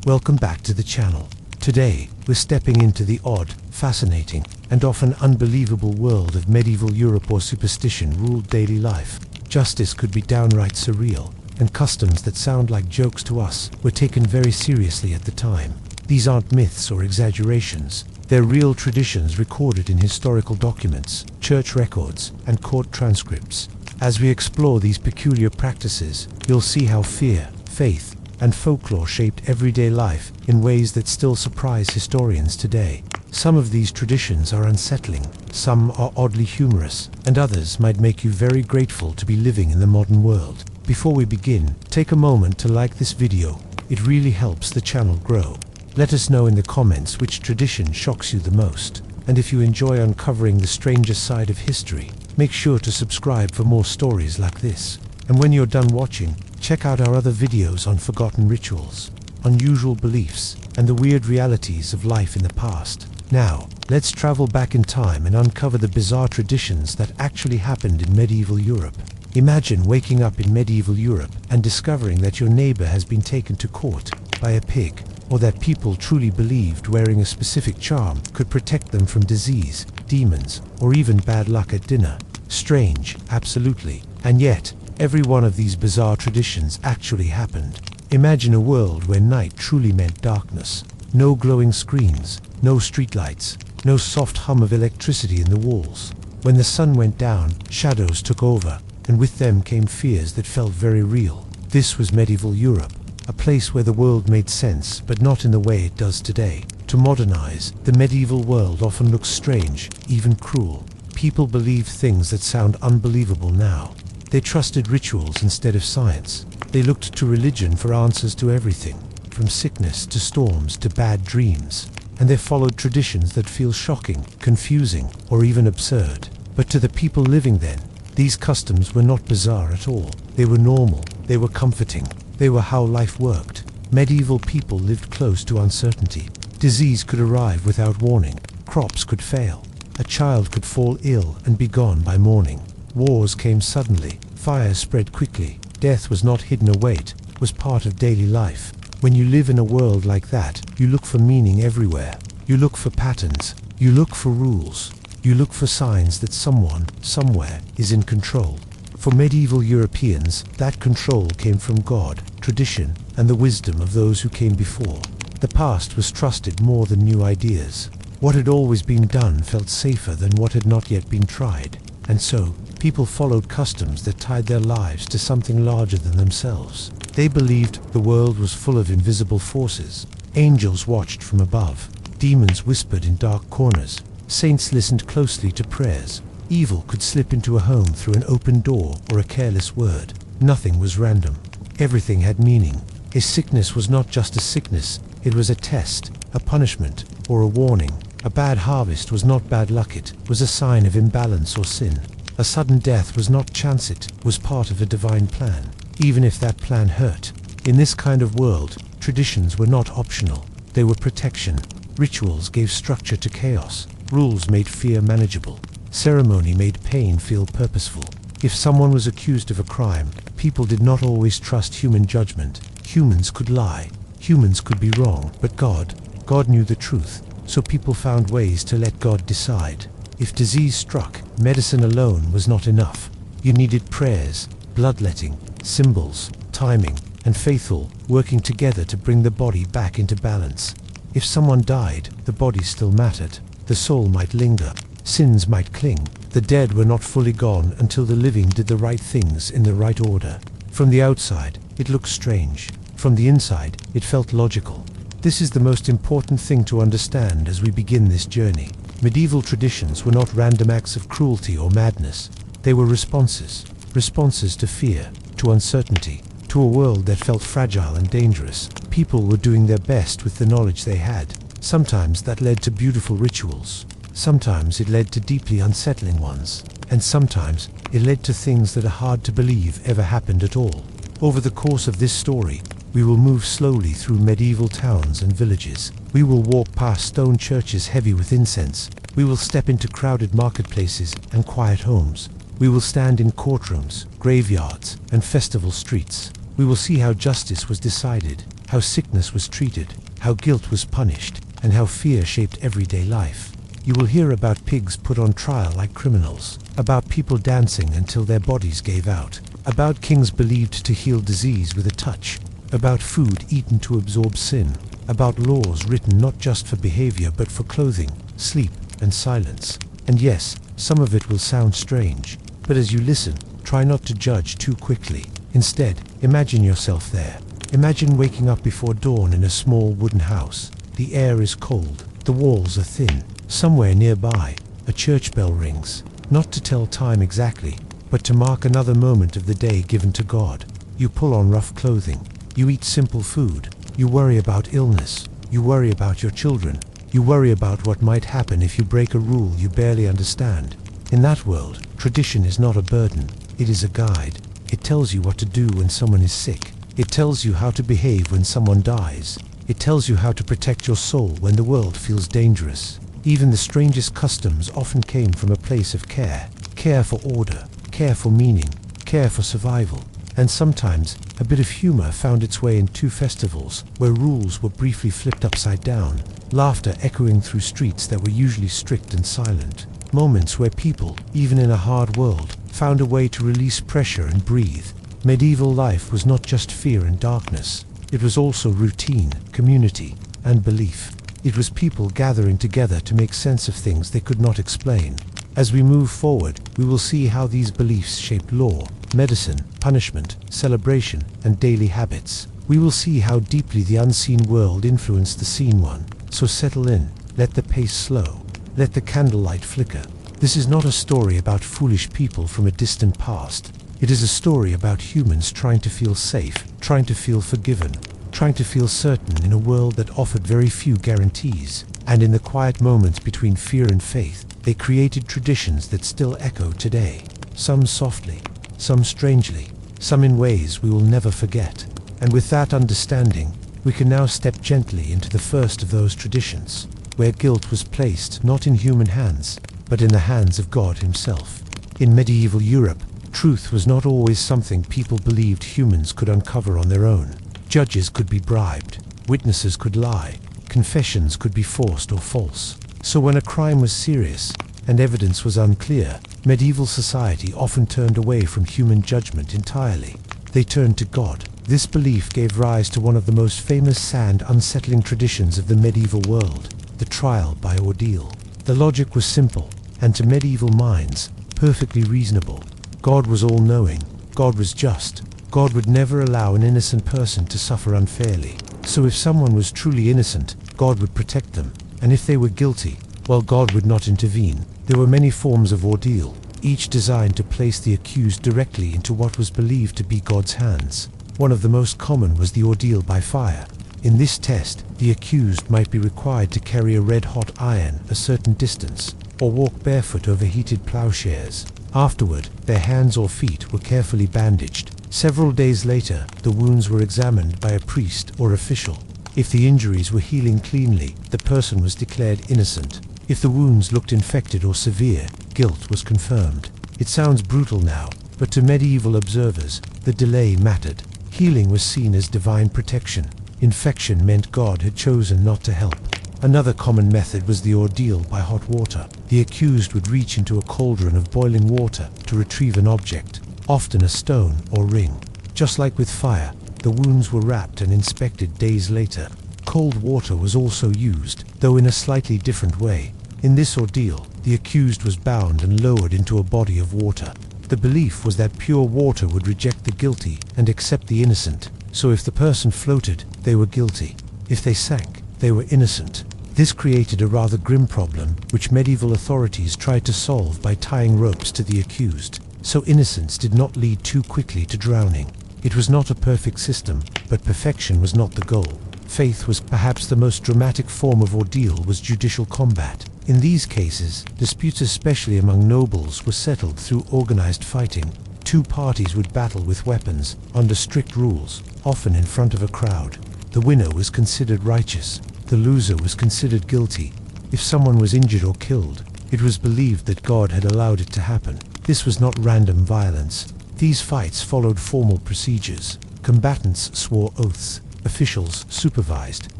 Welcome back to the channel. Today, we're stepping into the odd, fascinating, and often unbelievable world of medieval Europe or superstition ruled daily life. Justice could be downright surreal, and customs that sound like jokes to us were taken very seriously at the time. These aren't myths or exaggerations. They're real traditions recorded in historical documents, church records, and court transcripts. As we explore these peculiar practices, you'll see how fear, faith, and folklore shaped everyday life in ways that still surprise historians today. Some of these traditions are unsettling, some are oddly humorous, and others might make you very grateful to be living in the modern world. Before we begin, take a moment to like this video. It really helps the channel grow. Let us know in the comments which tradition shocks you the most. And if you enjoy uncovering the strangest side of history, make sure to subscribe for more stories like this. And when you're done watching, check out our other videos on forgotten rituals, unusual beliefs, and the weird realities of life in the past. Now, let's travel back in time and uncover the bizarre traditions that actually happened in medieval Europe. Imagine waking up in medieval Europe and discovering that your neighbor has been taken to court by a pig, or that people truly believed wearing a specific charm could protect them from disease, demons, or even bad luck at dinner. Strange, absolutely. And yet, every one of these bizarre traditions actually happened. Imagine a world where night truly meant darkness. No glowing screens, no streetlights, no soft hum of electricity in the walls. When the sun went down, shadows took over, and with them came fears that felt very real. This was medieval Europe, a place where the world made sense, but not in the way it does today. To modernize, the medieval world often looks strange, even cruel. People believed things that sound unbelievable now. They trusted rituals instead of science. They looked to religion for answers to everything, from sickness to storms to bad dreams. And they followed traditions that feel shocking, confusing, or even absurd. But to the people living then, these customs were not bizarre at all. They were normal, they were comforting, they were how life worked. Medieval people lived close to uncertainty. Disease could arrive without warning, crops could fail, a child could fall ill and be gone by morning. Wars came suddenly, fires spread quickly, death was not hidden away, it was part of daily life. When you live in a world like that, you look for meaning everywhere. You look for patterns, you look for rules, you look for signs that someone, somewhere, is in control. For medieval Europeans, that control came from God, tradition, and the wisdom of those who came before. The past was trusted more than new ideas. What had always been done felt safer than what had not yet been tried. And so, people followed customs that tied their lives to something larger than themselves. They believed the world was full of invisible forces. Angels watched from above. Demons whispered in dark corners. Saints listened closely to prayers. Evil could slip into a home through an open door or a careless word. Nothing was random. Everything had meaning. A sickness was not just a sickness. It was a test, a punishment, or a warning. A bad harvest was not bad luck, it was a sign of imbalance or sin. A sudden death was not chance, it was part of a divine plan, even if that plan hurt. In this kind of world, traditions were not optional. They were protection. Rituals gave structure to chaos. Rules made fear manageable. Ceremony made pain feel purposeful. If someone was accused of a crime, people did not always trust human judgment. Humans could lie. Humans could be wrong. But God knew the truth. So people found ways to let God decide. If disease struck, medicine alone was not enough. You needed prayers, bloodletting, symbols, timing, and faithful working together to bring the body back into balance. If someone died, the body still mattered. The soul might linger. Sins might cling. The dead were not fully gone until the living did the right things in the right order. From the outside, it looked strange. From the inside, it felt logical. This is the most important thing to understand as we begin this journey. Medieval traditions were not random acts of cruelty or madness. They were responses. Responses to fear, to uncertainty, to a world that felt fragile and dangerous. People were doing their best with the knowledge they had. Sometimes that led to beautiful rituals. Sometimes it led to deeply unsettling ones. And sometimes it led to things that are hard to believe ever happened at all. Over the course of this story, we will move slowly through medieval towns and villages. We will walk past stone churches heavy with incense. We will step into crowded marketplaces and quiet homes. We will stand in courtrooms, graveyards, and festival streets. We will see how justice was decided, how sickness was treated, how guilt was punished, and how fear shaped everyday life. You will hear about pigs put on trial like criminals, about people dancing until their bodies gave out, about kings believed to heal disease with a touch, about food eaten to absorb sin, about laws written not just for behavior but for clothing, sleep, and silence. And yes, some of it will sound strange, but as you listen, try not to judge too quickly. Instead, imagine yourself there. Imagine waking up before dawn in a small wooden house. The air is cold, the walls are thin. Somewhere nearby, a church bell rings, not to tell time exactly, but to mark another moment of the day given to God. You pull on rough clothing, you eat simple food, you worry about illness, you worry about your children, you worry about what might happen if you break a rule you barely understand. In that world, tradition is not a burden, it is a guide. It tells you what to do when someone is sick. It tells you how to behave when someone dies. It tells you how to protect your soul when the world feels dangerous. Even the strangest customs often came from a place of care. Care for order, care for meaning, care for survival. And sometimes, a bit of humor found its way in two festivals where rules were briefly flipped upside down. Laughter echoing through streets that were usually strict and silent. Moments where people, even in a hard world, found a way to release pressure and breathe. Medieval life was not just fear and darkness. It was also routine, community, and belief. It was people gathering together to make sense of things they could not explain. As we move forward, we will see how these beliefs shaped law, medicine, punishment, celebration, and daily habits. We will see how deeply the unseen world influenced the seen one. So settle in, let the pace slow, let the candlelight flicker. This is not a story about foolish people from a distant past. It is a story about humans trying to feel safe, trying to feel forgiven, trying to feel certain in a world that offered very few guarantees. And in the quiet moments between fear and faith, they created traditions that still echo today. Some softly, some strangely, some in ways we will never forget. And with that understanding, we can now step gently into the first of those traditions, where guilt was placed not in human hands, but in the hands of God himself. In medieval Europe, truth was not always something people believed humans could uncover on their own. Judges could be bribed, witnesses could lie, confessions could be forced or false. So when a crime was serious and evidence was unclear, medieval society often turned away from human judgment entirely. They turned to God. This belief gave rise to one of the most famous and unsettling traditions of the medieval world, the trial by ordeal. The logic was simple, and to medieval minds, perfectly reasonable. God was all-knowing, God was just, God would never allow an innocent person to suffer unfairly. So if someone was truly innocent, God would protect them, and if they were guilty, well, God would not intervene. There were many forms of ordeal, each designed to place the accused directly into what was believed to be God's hands. One of the most common was the ordeal by fire. In this test, the accused might be required to carry a red-hot iron a certain distance, or walk barefoot over heated plowshares. Afterward, their hands or feet were carefully bandaged. Several days later, the wounds were examined by a priest or official. If the injuries were healing cleanly, the person was declared innocent. If the wounds looked infected or severe, guilt was confirmed. It sounds brutal now, but to medieval observers, the delay mattered. Healing was seen as divine protection. Infection meant God had chosen not to help. Another common method was the ordeal by hot water. The accused would reach into a cauldron of boiling water to retrieve an object, often a stone or ring. Just like with fire, the wounds were wrapped and inspected days later. Cold water was also used, though in a slightly different way. In this ordeal, the accused was bound and lowered into a body of water. The belief was that pure water would reject the guilty and accept the innocent. So if the person floated, they were guilty. If they sank, they were innocent. This created a rather grim problem, which medieval authorities tried to solve by tying ropes to the accused, so innocence did not lead too quickly to drowning. It was not a perfect system, but perfection was not the goal. Faith was perhaps the most dramatic form of ordeal was judicial combat. In these cases, disputes especially among nobles were settled through organized fighting. Two parties would battle with weapons, under strict rules, often in front of a crowd. The winner was considered righteous. The loser was considered guilty. If someone was injured or killed, it was believed that God had allowed it to happen. This was not random violence. These fights followed formal procedures. Combatants swore oaths. officials supervised.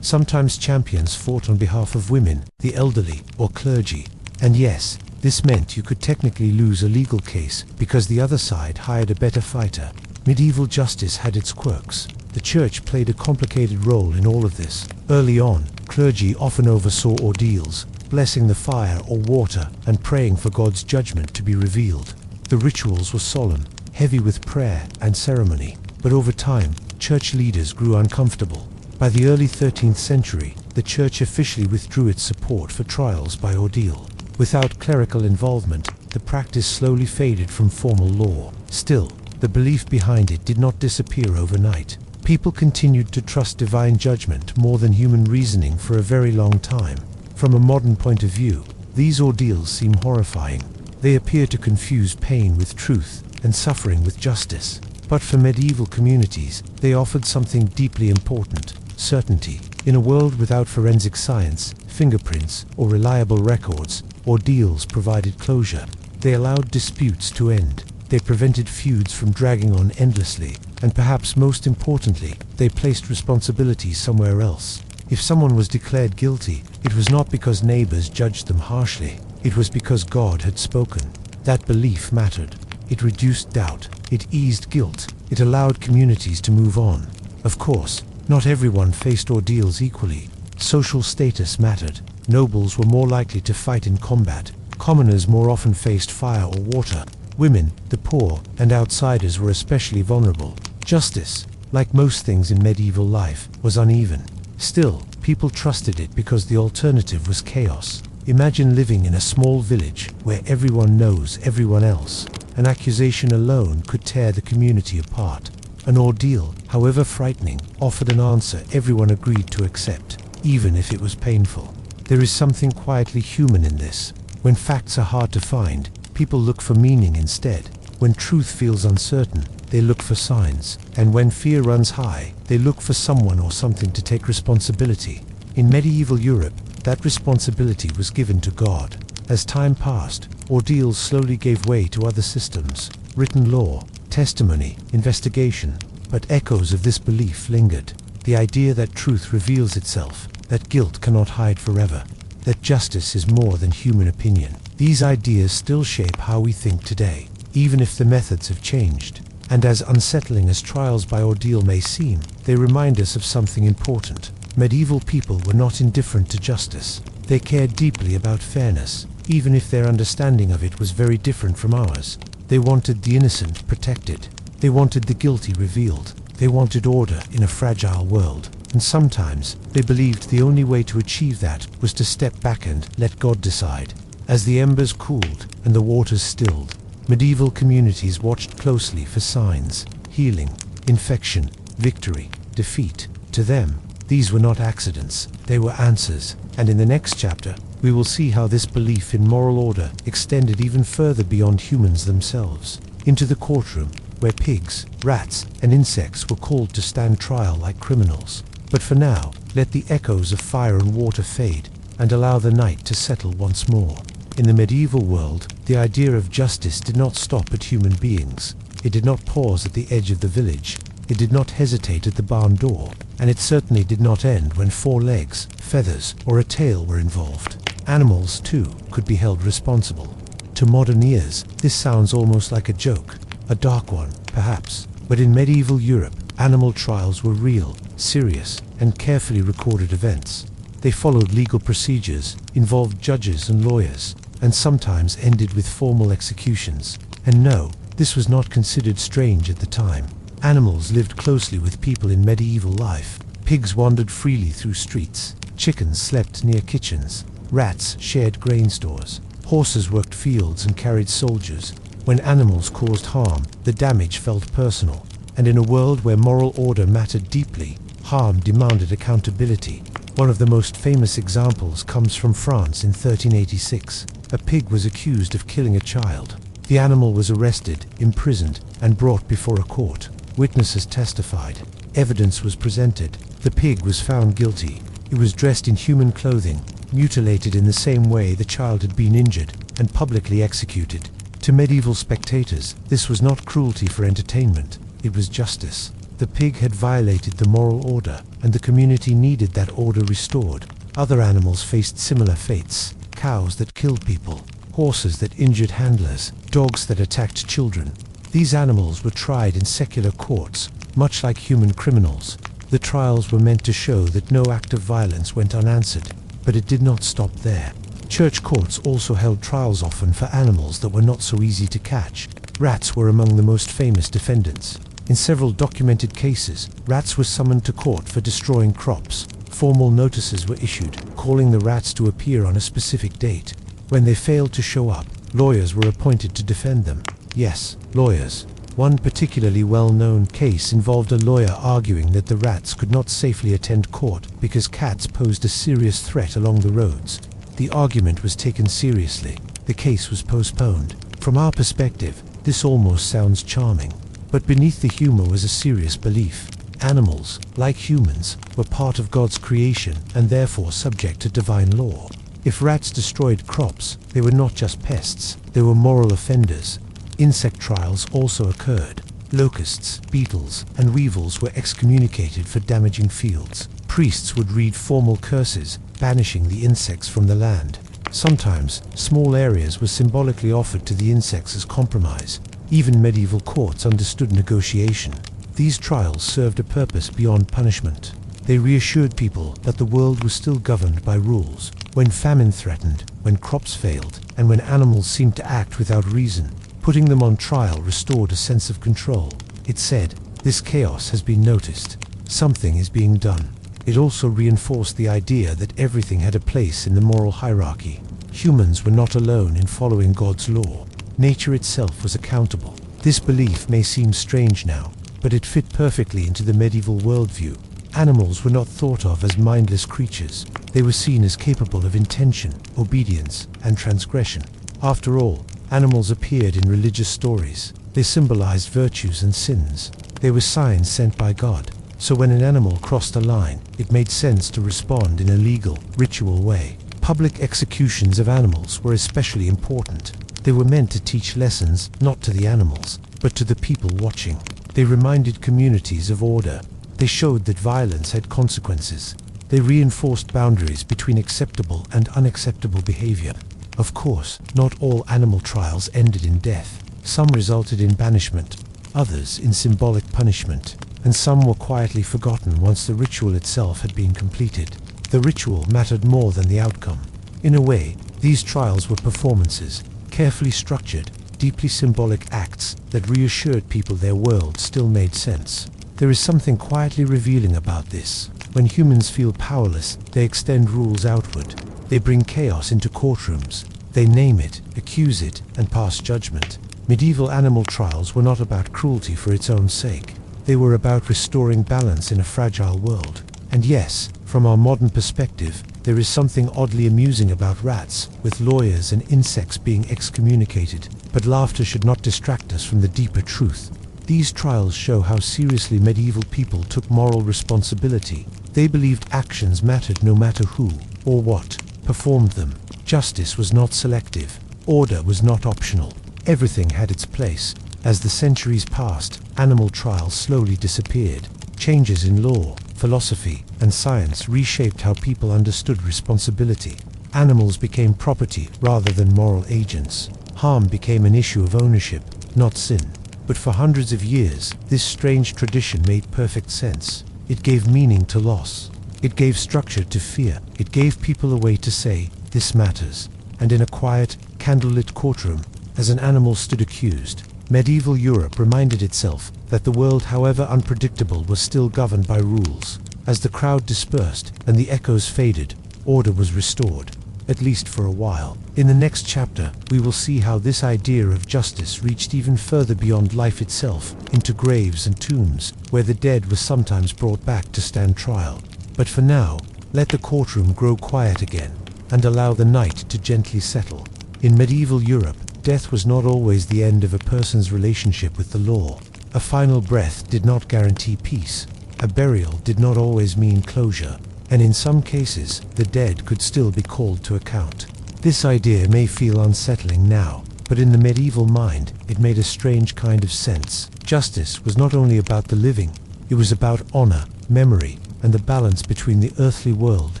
Sometimes champions fought on behalf of women, the elderly, or clergy. And yes, this meant you could technically lose a legal case because the other side hired a better fighter. Medieval justice had its quirks. The church played a complicated role in all of this. Early on, clergy often oversaw ordeals, blessing the fire or water and praying for God's judgment to be revealed. The rituals were solemn, heavy with prayer and ceremony. But over time, church leaders grew uncomfortable. By the early 13th century, the church officially withdrew its support for trials by ordeal. Without clerical involvement, the practice slowly faded from formal law. Still, the belief behind it did not disappear overnight. People continued to trust divine judgment more than human reasoning for a very long time. From a modern point of view, these ordeals seem horrifying. They appear to confuse pain with truth and suffering with justice. But for medieval communities, they offered something deeply important: certainty. In a world without forensic science, fingerprints, or reliable records, ordeals provided closure. They allowed disputes to end. They prevented feuds from dragging on endlessly. And perhaps most importantly, they placed responsibility somewhere else. If someone was declared guilty, it was not because neighbors judged them harshly. It was because God had spoken. That belief mattered. It reduced doubt. It eased guilt. It allowed communities to move on. Of course, not everyone faced ordeals equally. Social status mattered. Nobles were more likely to fight in combat. Commoners more often faced fire or water. Women, the poor, and outsiders were especially vulnerable. Justice, like most things in medieval life, was uneven. Still, people trusted it because the alternative was chaos. Imagine living in a small village where everyone knows everyone else. An accusation alone could tear the community apart. An ordeal, however frightening, offered an answer everyone agreed to accept, even if it was painful. There is something quietly human in this. When facts are hard to find, people look for meaning instead. When truth feels uncertain, they look for signs. And when fear runs high, they look for someone or something to take responsibility. In medieval Europe, that responsibility was given to God. As time passed, ordeals slowly gave way to other systems: written law, testimony, investigation. But echoes of this belief lingered. The idea that truth reveals itself, that guilt cannot hide forever, that justice is more than human opinion. These ideas still shape how we think today, even if the methods have changed. And as unsettling as trials by ordeal may seem, they remind us of something important. Medieval people were not indifferent to justice. They cared deeply about fairness, even if their understanding of it was very different from ours. They wanted the innocent protected. They wanted the guilty revealed. They wanted order in a fragile world. And sometimes, they believed the only way to achieve that was to step back and let God decide. As the embers cooled and the waters stilled, medieval communities watched closely for signs: healing, infection, victory, defeat. To them, these were not accidents, they were answers. And in the next chapter, we will see how this belief in moral order extended even further beyond humans themselves, into the courtroom, where pigs, rats, and insects were called to stand trial like criminals. But for now, let the echoes of fire and water fade, and allow the night to settle once more. In the medieval world, the idea of justice did not stop at human beings. It did not pause at the edge of the village. It did not hesitate at the barn door. And it certainly did not end when 4 legs, feathers, or a tail were involved. Animals, too, could be held responsible. To modern ears, this sounds almost like a joke. A dark one, perhaps. But in medieval Europe, animal trials were real, serious, and carefully recorded events. They followed legal procedures, involved judges and lawyers, and sometimes ended with formal executions. And no, this was not considered strange at the time. Animals lived closely with people in medieval life. Pigs wandered freely through streets. Chickens slept near kitchens. Rats shared grain stores. Horses worked fields and carried soldiers. When animals caused harm, the damage felt personal. And in a world where moral order mattered deeply, harm demanded accountability. One of the most famous examples comes from France in 1386. A pig was accused of killing a child. The animal was arrested, imprisoned, and brought before a court. Witnesses testified. Evidence was presented. The pig was found guilty. It was dressed in human clothing, mutilated in the same way the child had been injured, and publicly executed. To medieval spectators, this was not cruelty for entertainment. It was justice. The pig had violated the moral order, and the community needed that order restored. Other animals faced similar fates: cows that killed people, horses that injured handlers, dogs that attacked children. These animals were tried in secular courts, much like human criminals. The trials were meant to show that no act of violence went unanswered, but it did not stop there. Church courts also held trials, often for animals that were not so easy to catch. Rats were among the most famous defendants. In several documented cases, rats were summoned to court for destroying crops. Formal notices were issued, calling the rats to appear on a specific date. When they failed to show up, lawyers were appointed to defend them. Yes, lawyers. One particularly well-known case involved a lawyer arguing that the rats could not safely attend court because cats posed a serious threat along the roads. The argument was taken seriously. The case was postponed. From our perspective, this almost sounds charming. But beneath the humor was a serious belief. Animals, like humans, were part of God's creation and therefore subject to divine law. If rats destroyed crops, they were not just pests, they were moral offenders. Insect trials also occurred. Locusts, beetles, and weevils were excommunicated for damaging fields. Priests would read formal curses, banishing the insects from the land. Sometimes, small areas were symbolically offered to the insects as compromise. Even medieval courts understood negotiation. These trials served a purpose beyond punishment. They reassured people that the world was still governed by rules. When famine threatened, when crops failed, and when animals seemed to act without reason, putting them on trial restored a sense of control. It said, "This chaos has been noticed. Something is being done." It also reinforced the idea that everything had a place in the moral hierarchy. Humans were not alone in following God's law. Nature itself was accountable. This belief may seem strange now, but it fit perfectly into the medieval worldview. Animals were not thought of as mindless creatures. They were seen as capable of intention, obedience, and transgression. After all, animals appeared in religious stories. They symbolized virtues and sins. They were signs sent by God. So when an animal crossed a line, it made sense to respond in a legal, ritual way. Public executions of animals were especially important. They were meant to teach lessons not to the animals, but to the people watching. They reminded communities of order. They showed that violence had consequences. They reinforced boundaries between acceptable and unacceptable behavior. Of course, not all animal trials ended in death. Some resulted in banishment, others in symbolic punishment, and some were quietly forgotten once the ritual itself had been completed. The ritual mattered more than the outcome. In a way, these trials were performances, carefully structured, deeply symbolic acts that reassured people their world still made sense. There is something quietly revealing about this. When humans feel powerless, they extend rules outward. They bring chaos into courtrooms. They name it, accuse it, and pass judgment. Medieval animal trials were not about cruelty for its own sake. They were about restoring balance in a fragile world. And yes, from our modern perspective, there is something oddly amusing about rats, with lawyers and insects being excommunicated. But laughter should not distract us from the deeper truth. These trials show how seriously medieval people took moral responsibility. They believed actions mattered no matter who, or what, performed them. Justice was not selective. Order was not optional. Everything had its place. As the centuries passed, animal trials slowly disappeared. Changes in law, philosophy, and science reshaped how people understood responsibility. Animals became property rather than moral agents. Harm became an issue of ownership, not sin. But for hundreds of years, this strange tradition made perfect sense. It gave meaning to loss. It gave structure to fear. It gave people a way to say, "This matters." And in a quiet, candlelit courtroom, as an animal stood accused, medieval Europe reminded itself that the world, however unpredictable, was still governed by rules. As the crowd dispersed and the echoes faded, order was restored, at least for a while. In the next chapter, we will see how this idea of justice reached even further beyond life itself, into graves and tombs, where the dead were sometimes brought back to stand trial. But for now, let the courtroom grow quiet again, and allow the night to gently settle. In medieval Europe, death was not always the end of a person's relationship with the law. A final breath did not guarantee peace. A burial did not always mean closure. And in some cases, the dead could still be called to account. This idea may feel unsettling now, but in the medieval mind, it made a strange kind of sense. Justice was not only about the living, It was about honor, memory, and the balance between the earthly world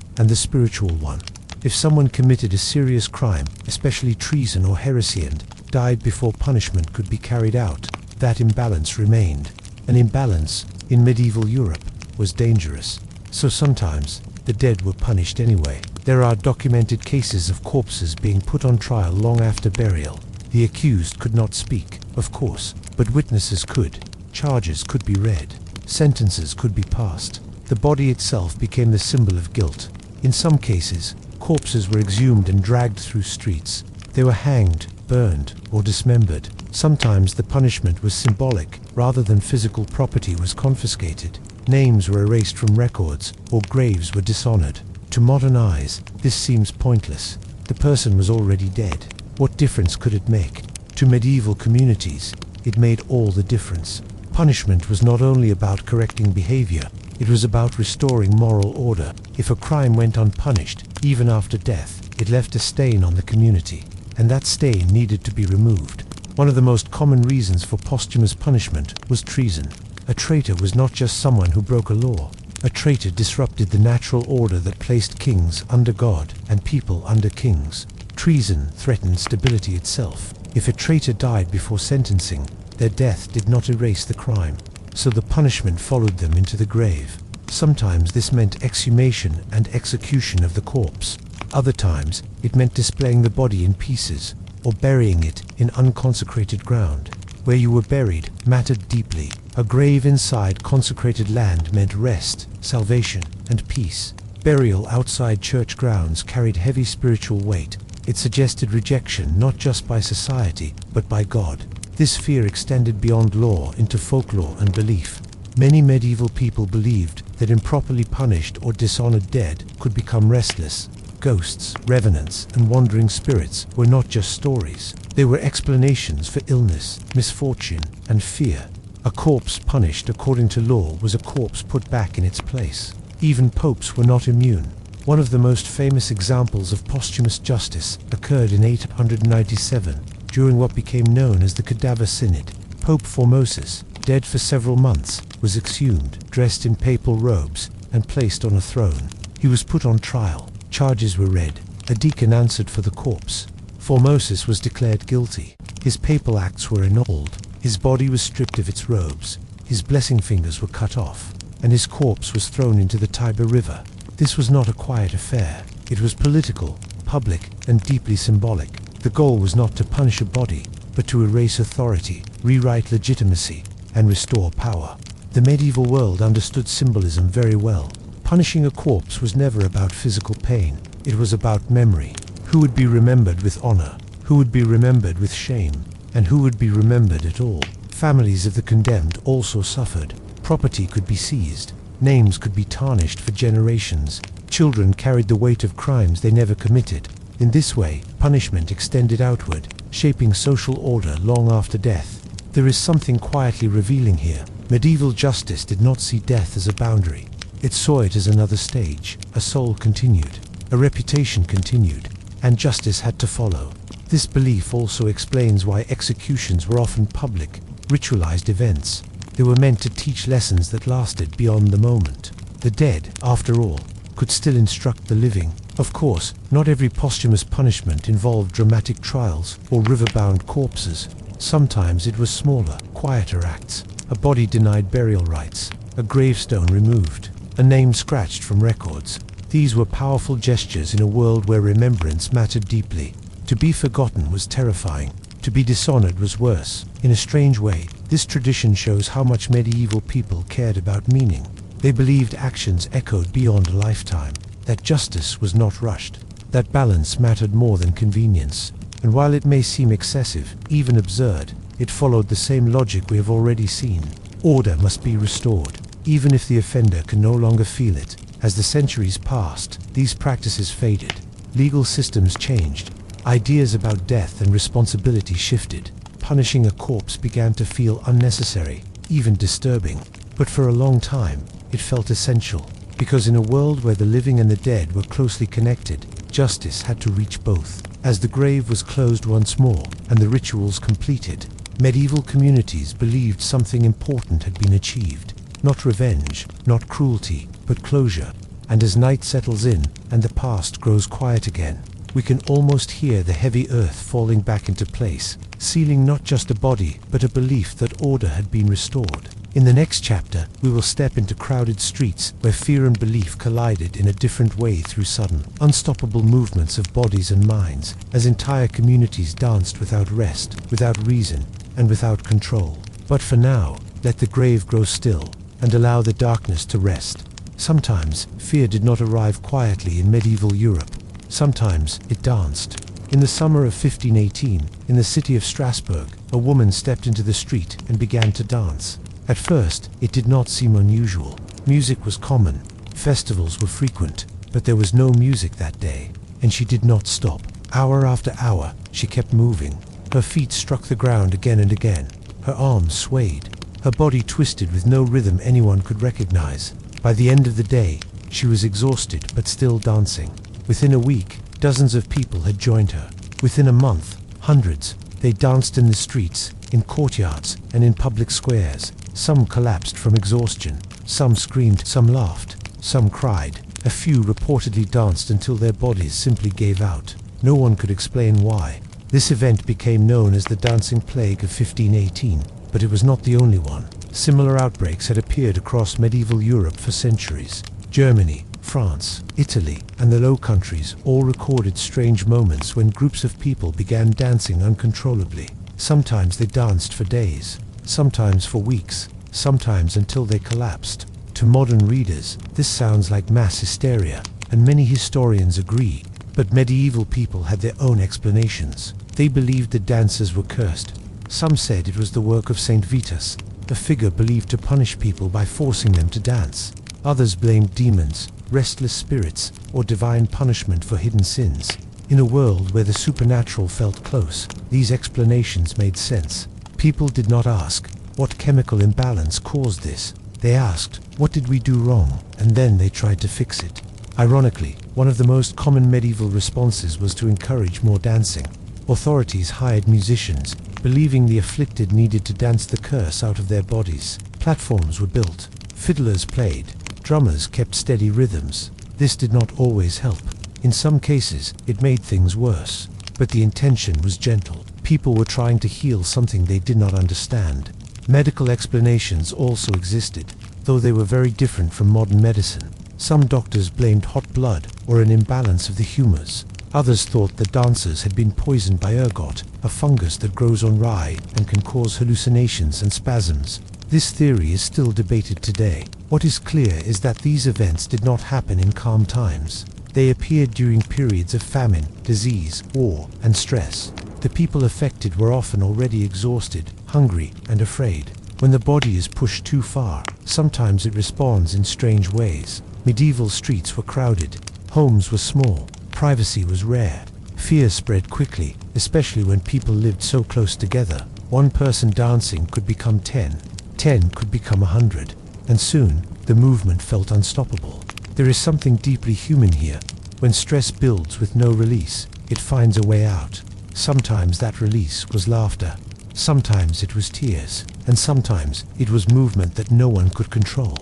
and the spiritual one. If someone committed a serious crime, especially treason or heresy, and died before punishment could be carried out, that imbalance remained. An imbalance, in medieval Europe, was dangerous. So sometimes, the dead were punished anyway. There are documented cases of corpses being put on trial long after burial. The accused could not speak, of course, but witnesses could. Charges could be read. Sentences could be passed. The body itself became the symbol of guilt. In some cases, corpses were exhumed and dragged through streets. They were hanged, burned, or dismembered. Sometimes the punishment was symbolic, rather than physical property was confiscated. Names were erased from records, or graves were dishonored. To modern eyes, this seems pointless. The person was already dead. What difference could it make? To medieval communities, it made all the difference. Punishment was not only about correcting behavior, it was about restoring moral order. If a crime went unpunished, even after death, it left a stain on the community, and that stain needed to be removed. One of the most common reasons for posthumous punishment was treason. A traitor was not just someone who broke a law. A traitor disrupted the natural order that placed kings under God and people under kings. Treason threatened stability itself. If a traitor died before sentencing, their death did not erase the crime, so the punishment followed them into the grave. Sometimes this meant exhumation and execution of the corpse. Other times, it meant displaying the body in pieces, or burying it in unconsecrated ground. Where you were buried mattered deeply. A grave inside consecrated land meant rest, salvation, and peace. Burial outside church grounds carried heavy spiritual weight. It suggested rejection not just by society, but by God. This fear extended beyond law into folklore and belief. Many medieval people believed that improperly punished or dishonored dead could become restless. Ghosts, revenants, and wandering spirits were not just stories. They were explanations for illness, misfortune, and fear. A corpse punished according to law was a corpse put back in its place. Even popes were not immune. One of the most famous examples of posthumous justice occurred in 897, during what became known as the Cadaver Synod. Pope Formosus, dead for several months, was exhumed, dressed in papal robes, and placed on a throne. He was put on trial. Charges were read. A deacon answered for the corpse. Formosus was declared guilty. His papal acts were annulled. His body was stripped of its robes. His blessing fingers were cut off, and his corpse was thrown into the Tiber River. This was not a quiet affair. It was political, public, and deeply symbolic. The goal was not to punish a body, but to erase authority, rewrite legitimacy, and restore power. The medieval world understood symbolism very well. Punishing a corpse was never about physical pain. It was about memory. Who would be remembered with honor? Who would be remembered with shame? And who would be remembered at all? Families of the condemned also suffered. Property could be seized. Names could be tarnished for generations. Children carried the weight of crimes they never committed. In this way, punishment extended outward, shaping social order long after death. There is something quietly revealing here. Medieval justice did not see death as a boundary. It saw it as another stage. A soul continued, a reputation continued, and justice had to follow. This belief also explains why executions were often public, ritualized events. They were meant to teach lessons that lasted beyond the moment. The dead, after all, could still instruct the living. Of course, not every posthumous punishment involved dramatic trials or river-bound corpses. Sometimes it was smaller, quieter acts. A body denied burial rites, a gravestone removed, a name scratched from records. These were powerful gestures in a world where remembrance mattered deeply. To be forgotten was terrifying. To be dishonored was worse. In a strange way, this tradition shows how much medieval people cared about meaning. They believed actions echoed beyond a lifetime, that justice was not rushed, that balance mattered more than convenience. And while it may seem excessive, even absurd, it followed the same logic we have already seen. Order must be restored, even if the offender can no longer feel it. As the centuries passed, these practices faded. Legal systems changed. Ideas about death and responsibility shifted. Punishing a corpse began to feel unnecessary, even disturbing. But for a long time, it felt essential, because in a world where the living and the dead were closely connected, justice had to reach both. As the grave was closed once more and the rituals completed, medieval communities believed something important had been achieved. Not revenge, not cruelty, but closure. And as night settles in, and the past grows quiet again, we can almost hear the heavy earth falling back into place, sealing not just a body, but a belief that order had been restored. In the next chapter, we will step into crowded streets where fear and belief collided in a different way through sudden, unstoppable movements of bodies and minds, as entire communities danced without rest, without reason, and without control. But for now, let the grave grow still, and allow the darkness to rest. Sometimes, fear did not arrive quietly in medieval Europe. Sometimes, it danced. In the summer of 1518, in the city of Strasbourg, a woman stepped into the street and began to dance. At first, it did not seem unusual. Music was common, festivals were frequent, but there was no music that day, and she did not stop. Hour after hour, she kept moving. Her feet struck the ground again and again. Her arms swayed. Her body twisted with no rhythm anyone could recognize. By the end of the day, she was exhausted but still dancing. Within a week, dozens of people had joined her. Within a month, hundreds. They danced in the streets, in courtyards, and in public squares. Some collapsed from exhaustion. Some screamed, some laughed, some cried. A few reportedly danced until their bodies simply gave out. No one could explain why. This event became known as the Dancing Plague of 1518, but it was not the only one. Similar outbreaks had appeared across medieval Europe for centuries. Germany, France, Italy, and the Low Countries all recorded strange moments when groups of people began dancing uncontrollably. Sometimes they danced for days, sometimes for weeks, sometimes until they collapsed. To modern readers, this sounds like mass hysteria, and many historians agree. But medieval people had their own explanations. They believed the dancers were cursed. Some said it was the work of Saint Vitus, a figure believed to punish people by forcing them to dance. Others blamed demons, restless spirits, or divine punishment for hidden sins. In a world where the supernatural felt close, these explanations made sense. People did not ask, what chemical imbalance caused this? They asked, what did we do wrong? And then they tried to fix it. Ironically, one of the most common medieval responses was to encourage more dancing. Authorities hired musicians, believing the afflicted needed to dance the curse out of their bodies. Platforms were built. Fiddlers played. Drummers kept steady rhythms. This did not always help. In some cases, it made things worse. But the intention was gentle. People were trying to heal something they did not understand. Medical explanations also existed, though they were very different from modern medicine. Some doctors blamed hot blood or an imbalance of the humors. Others thought the dancers had been poisoned by ergot, a fungus that grows on rye and can cause hallucinations and spasms. This theory is still debated today. What is clear is that these events did not happen in calm times. They appeared during periods of famine, disease, war, and stress. The people affected were often already exhausted, hungry, and afraid. When the body is pushed too far, sometimes it responds in strange ways. Medieval streets were crowded. Homes were small. Privacy was rare. Fear spread quickly, especially when people lived so close together. One person dancing could become 10. 10 could become 100. And soon, the movement felt unstoppable. There is something deeply human here. When stress builds with no release, it finds a way out. Sometimes that release was laughter. Sometimes it was tears. And sometimes it was movement that no one could control.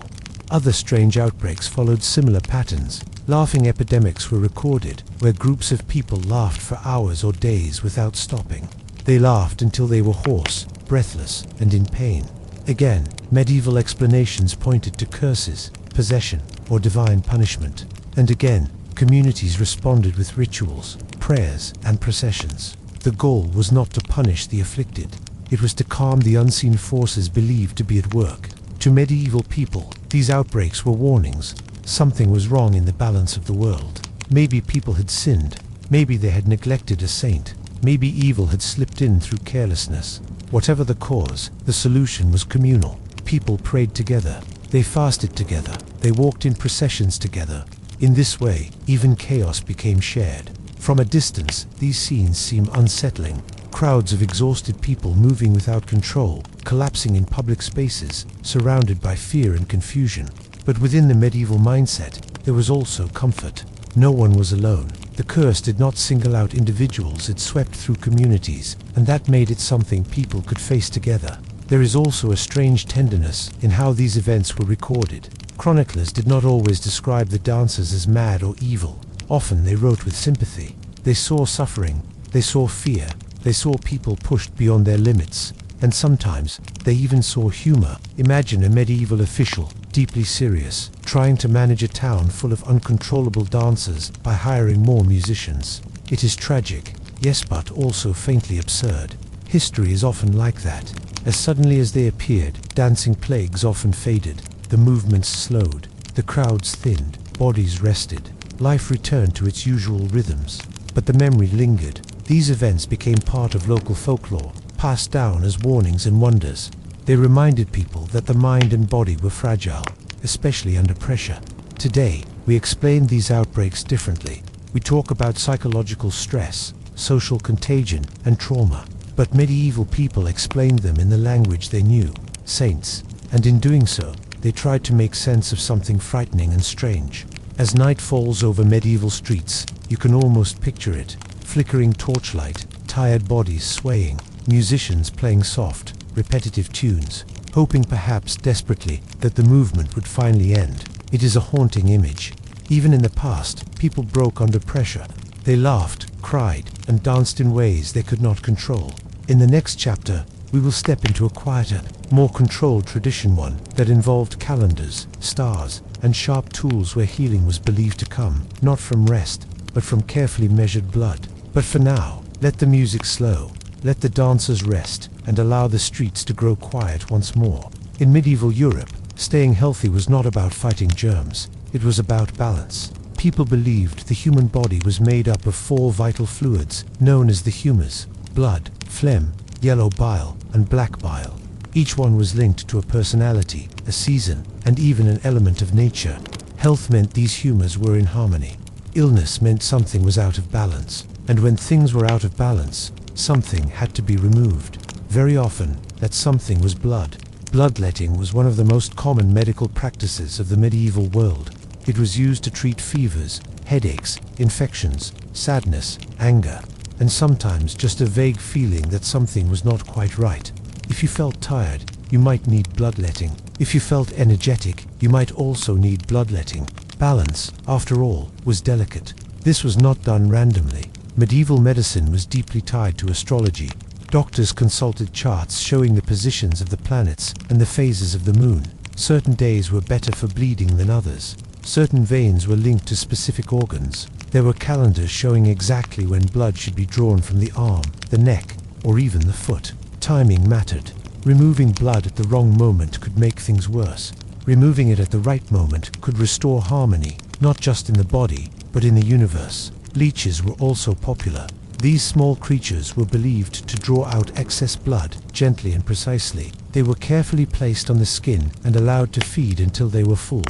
Other strange outbreaks followed similar patterns. Laughing epidemics were recorded, where groups of people laughed for hours or days without stopping. They laughed until they were hoarse, breathless, and in pain. Again, medieval explanations pointed to curses, possession, or divine punishment. And again, communities responded with rituals, prayers, and processions. The goal was not to punish the afflicted. It was to calm the unseen forces believed to be at work. To medieval people, these outbreaks were warnings. Something was wrong in the balance of the world. Maybe people had sinned. Maybe they had neglected a saint. Maybe evil had slipped in through carelessness. Whatever the cause, the solution was communal. People prayed together. They fasted together. They walked in processions together. In this way, even chaos became shared. From a distance, these scenes seem unsettling. Crowds of exhausted people moving without control, collapsing in public spaces, surrounded by fear and confusion. But within the medieval mindset, there was also comfort. No one was alone. The curse did not single out individuals, it swept through communities, and that made it something people could face together. There is also a strange tenderness in how these events were recorded. Chroniclers did not always describe the dancers as mad or evil. Often they wrote with sympathy. They saw suffering, they saw fear, they saw people pushed beyond their limits, and sometimes they even saw humor. Imagine a medieval official, deeply serious, trying to manage a town full of uncontrollable dancers by hiring more musicians. It is tragic, yes, but also faintly absurd. History is often like that. As suddenly as they appeared, dancing plagues often faded, the movements slowed, the crowds thinned, bodies rested, life returned to its usual rhythms. But the memory lingered. These events became part of local folklore, passed down as warnings and wonders. They reminded people that the mind and body were fragile, especially under pressure. Today, we explain these outbreaks differently. We talk about psychological stress, social contagion, and trauma. But medieval people explained them in the language they knew, saints, and in doing so, they tried to make sense of something frightening and strange. As night falls over medieval streets, you can almost picture it. Flickering torchlight, tired bodies swaying, musicians playing soft, repetitive tunes, hoping perhaps desperately that the movement would finally end. It is a haunting image. Even in the past, people broke under pressure. They laughed, cried, and danced in ways they could not control. In the next chapter, we will step into a quieter, more controlled tradition, one that involved calendars, stars, and sharp tools where healing was believed to come, not from rest, but from carefully measured blood. But for now, let the music slow, let the dancers rest, and allow the streets to grow quiet once more. In medieval Europe, staying healthy was not about fighting germs, it was about balance. People believed the human body was made up of 4 vital fluids, known as the humours: blood, phlegm, yellow bile, and black bile. Each one was linked to a personality, a season, and even an element of nature. Health meant these humours were in harmony. Illness meant something was out of balance. And when things were out of balance, something had to be removed. Very often, that something was blood. Bloodletting was one of the most common medical practices of the medieval world. It was used to treat fevers, headaches, infections, sadness, anger, and sometimes just a vague feeling that something was not quite right. If you felt tired, you might need bloodletting. If you felt energetic, you might also need bloodletting. Balance, after all, was delicate. This was not done randomly. Medieval medicine was deeply tied to astrology. Doctors consulted charts showing the positions of the planets and the phases of the moon. Certain days were better for bleeding than others. Certain veins were linked to specific organs. There were calendars showing exactly when blood should be drawn from the arm, the neck, or even the foot. Timing mattered. Removing blood at the wrong moment could make things worse. Removing it at the right moment could restore harmony, not just in the body, but in the universe. Leeches were also popular. These small creatures were believed to draw out excess blood gently and precisely. They were carefully placed on the skin and allowed to feed until they were full.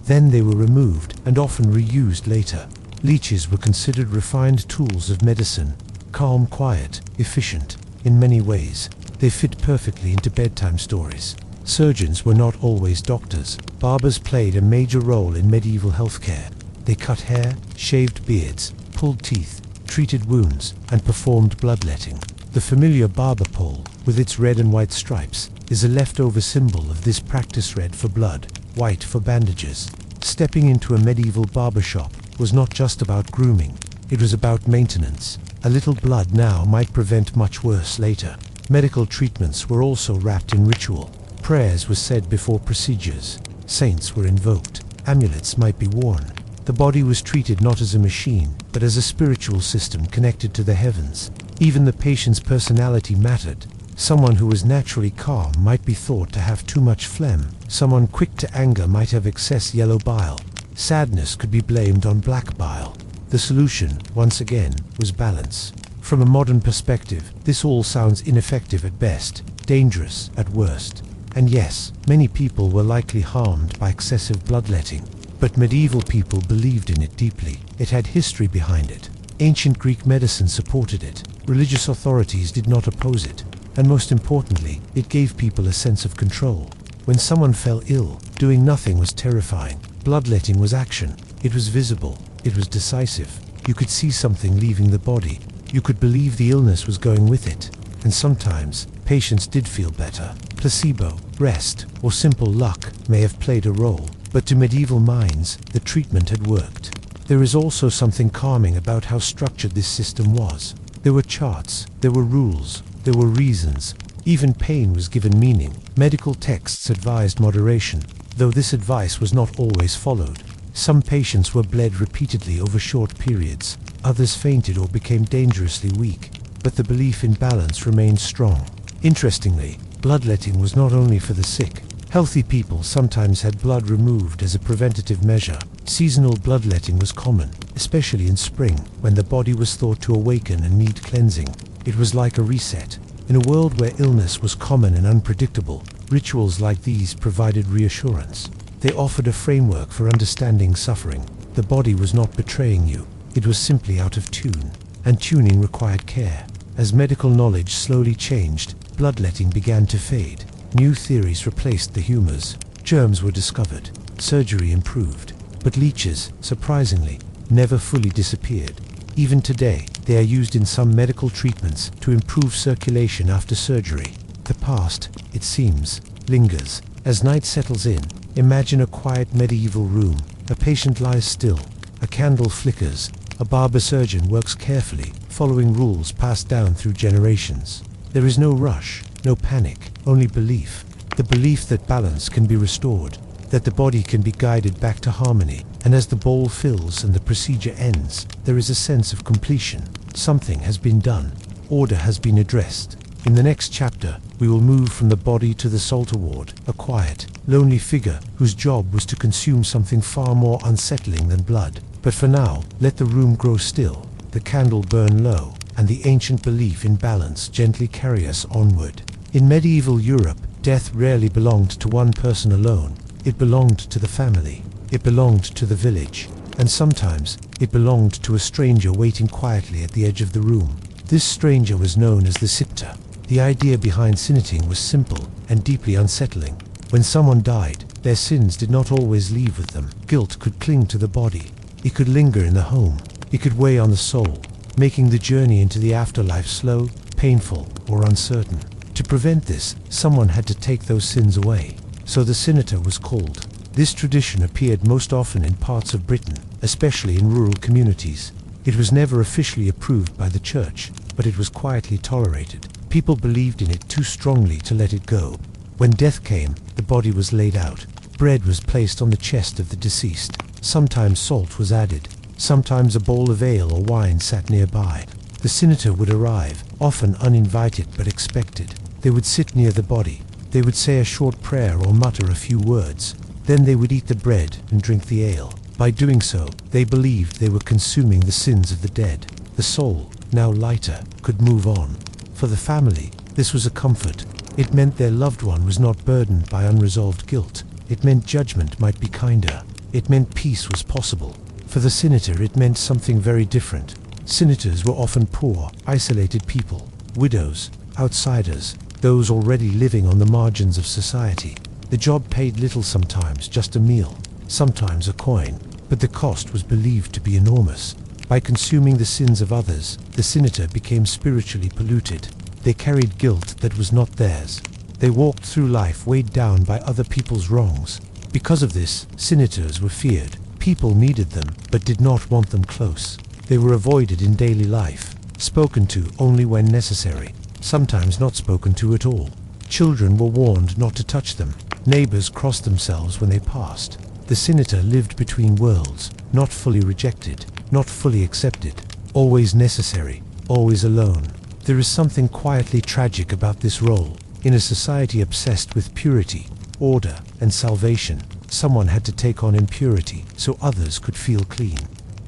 Then they were removed and often reused later. Leeches were considered refined tools of medicine. Calm, quiet, efficient. In many ways, they fit perfectly into bedtime stories. Surgeons were not always doctors. Barbers played a major role in medieval healthcare. They cut hair, shaved beards, pulled teeth, treated wounds, and performed bloodletting. The familiar barber pole, with its red and white stripes, is a leftover symbol of this practice: red for blood, white for bandages. Stepping into a medieval barber shop was not just about grooming, it was about maintenance. A little blood now might prevent much worse later. Medical treatments were also wrapped in ritual. Prayers were said before procedures. Saints were invoked. Amulets might be worn. The body was treated not as a machine, but as a spiritual system connected to the heavens. Even the patient's personality mattered. Someone who was naturally calm might be thought to have too much phlegm. Someone quick to anger might have excess yellow bile. Sadness could be blamed on black bile. The solution, once again, was balance. From a modern perspective, this all sounds ineffective at best, dangerous at worst. And yes, many people were likely harmed by excessive bloodletting. But medieval people believed in it deeply. It had history behind it. Ancient Greek medicine supported it. Religious authorities did not oppose it. And most importantly, it gave people a sense of control. When someone fell ill, doing nothing was terrifying. Bloodletting was action. It was visible. It was decisive. You could see something leaving the body. You could believe the illness was going with it. And sometimes, patients did feel better. Placebo, rest, or simple luck may have played a role, but to medieval minds, the treatment had worked. There is also something calming about how structured this system was. There were charts, there were rules, there were reasons. Even pain was given meaning. Medical texts advised moderation, though this advice was not always followed. Some patients were bled repeatedly over short periods, others fainted or became dangerously weak, but the belief in balance remained strong. Interestingly, bloodletting was not only for the sick. Healthy people sometimes had blood removed as a preventative measure. Seasonal bloodletting was common, especially in spring, when the body was thought to awaken and need cleansing. It was like a reset. In a world where illness was common and unpredictable, rituals like these provided reassurance. They offered a framework for understanding suffering. The body was not betraying you, it was simply out of tune, and tuning required care. As medical knowledge slowly changed, bloodletting began to fade. New theories replaced the humors. Germs were discovered. Surgery improved. But leeches, surprisingly, never fully disappeared. Even today, they are used in some medical treatments to improve circulation after surgery. The past, it seems, lingers. As night settles in, imagine a quiet medieval room. A patient lies still. A candle flickers. A barber surgeon works carefully, following rules passed down through generations. There is no rush, no panic, only belief. The belief that balance can be restored, that the body can be guided back to harmony, and as the bowl fills and the procedure ends, there is a sense of completion. Something has been done. Order has been addressed. In the next chapter, we will move from the body to the Salter ward, a quiet, lonely figure whose job was to consume something far more unsettling than blood. But for now, let the room grow still, the candle burn low, and the ancient belief in balance gently carry us onward. In medieval Europe, death rarely belonged to one person alone. It belonged to the family. It belonged to the village. And sometimes, it belonged to a stranger waiting quietly at the edge of the room. This stranger was known as the sitter. The idea behind sinning was simple and deeply unsettling. When someone died, their sins did not always leave with them. Guilt could cling to the body. It could linger in the home. It could weigh on the soul, making the journey into the afterlife slow, painful, or uncertain. To prevent this, someone had to take those sins away. So the sinner was called. This tradition appeared most often in parts of Britain, especially in rural communities. It was never officially approved by the church, but it was quietly tolerated. People believed in it too strongly to let it go. When death came, the body was laid out. Bread was placed on the chest of the deceased. Sometimes salt was added. Sometimes a bowl of ale or wine sat nearby. The sinner would arrive, often uninvited but expected. They would sit near the body. They would say a short prayer or mutter a few words. Then they would eat the bread and drink the ale. By doing so, they believed they were consuming the sins of the dead. The soul, now lighter, could move on. For the family, this was a comfort. It meant their loved one was not burdened by unresolved guilt. It meant judgment might be kinder. It meant peace was possible. For the sinner, it meant something very different. Sinners were often poor, isolated people, widows, outsiders, those already living on the margins of society. The job paid little sometimes, just a meal, sometimes a coin, but the cost was believed to be enormous. By consuming the sins of others, the sinner became spiritually polluted. They carried guilt that was not theirs. They walked through life weighed down by other people's wrongs. Because of this, sinners were feared. People needed them, but did not want them close. They were avoided in daily life, spoken to only when necessary, sometimes not spoken to at all. Children were warned not to touch them. Neighbors crossed themselves when they passed. The sinner lived between worlds, not fully rejected, not fully accepted, always necessary, always alone. There is something quietly tragic about this role. In a society obsessed with purity, order, and salvation, someone had to take on impurity so others could feel clean.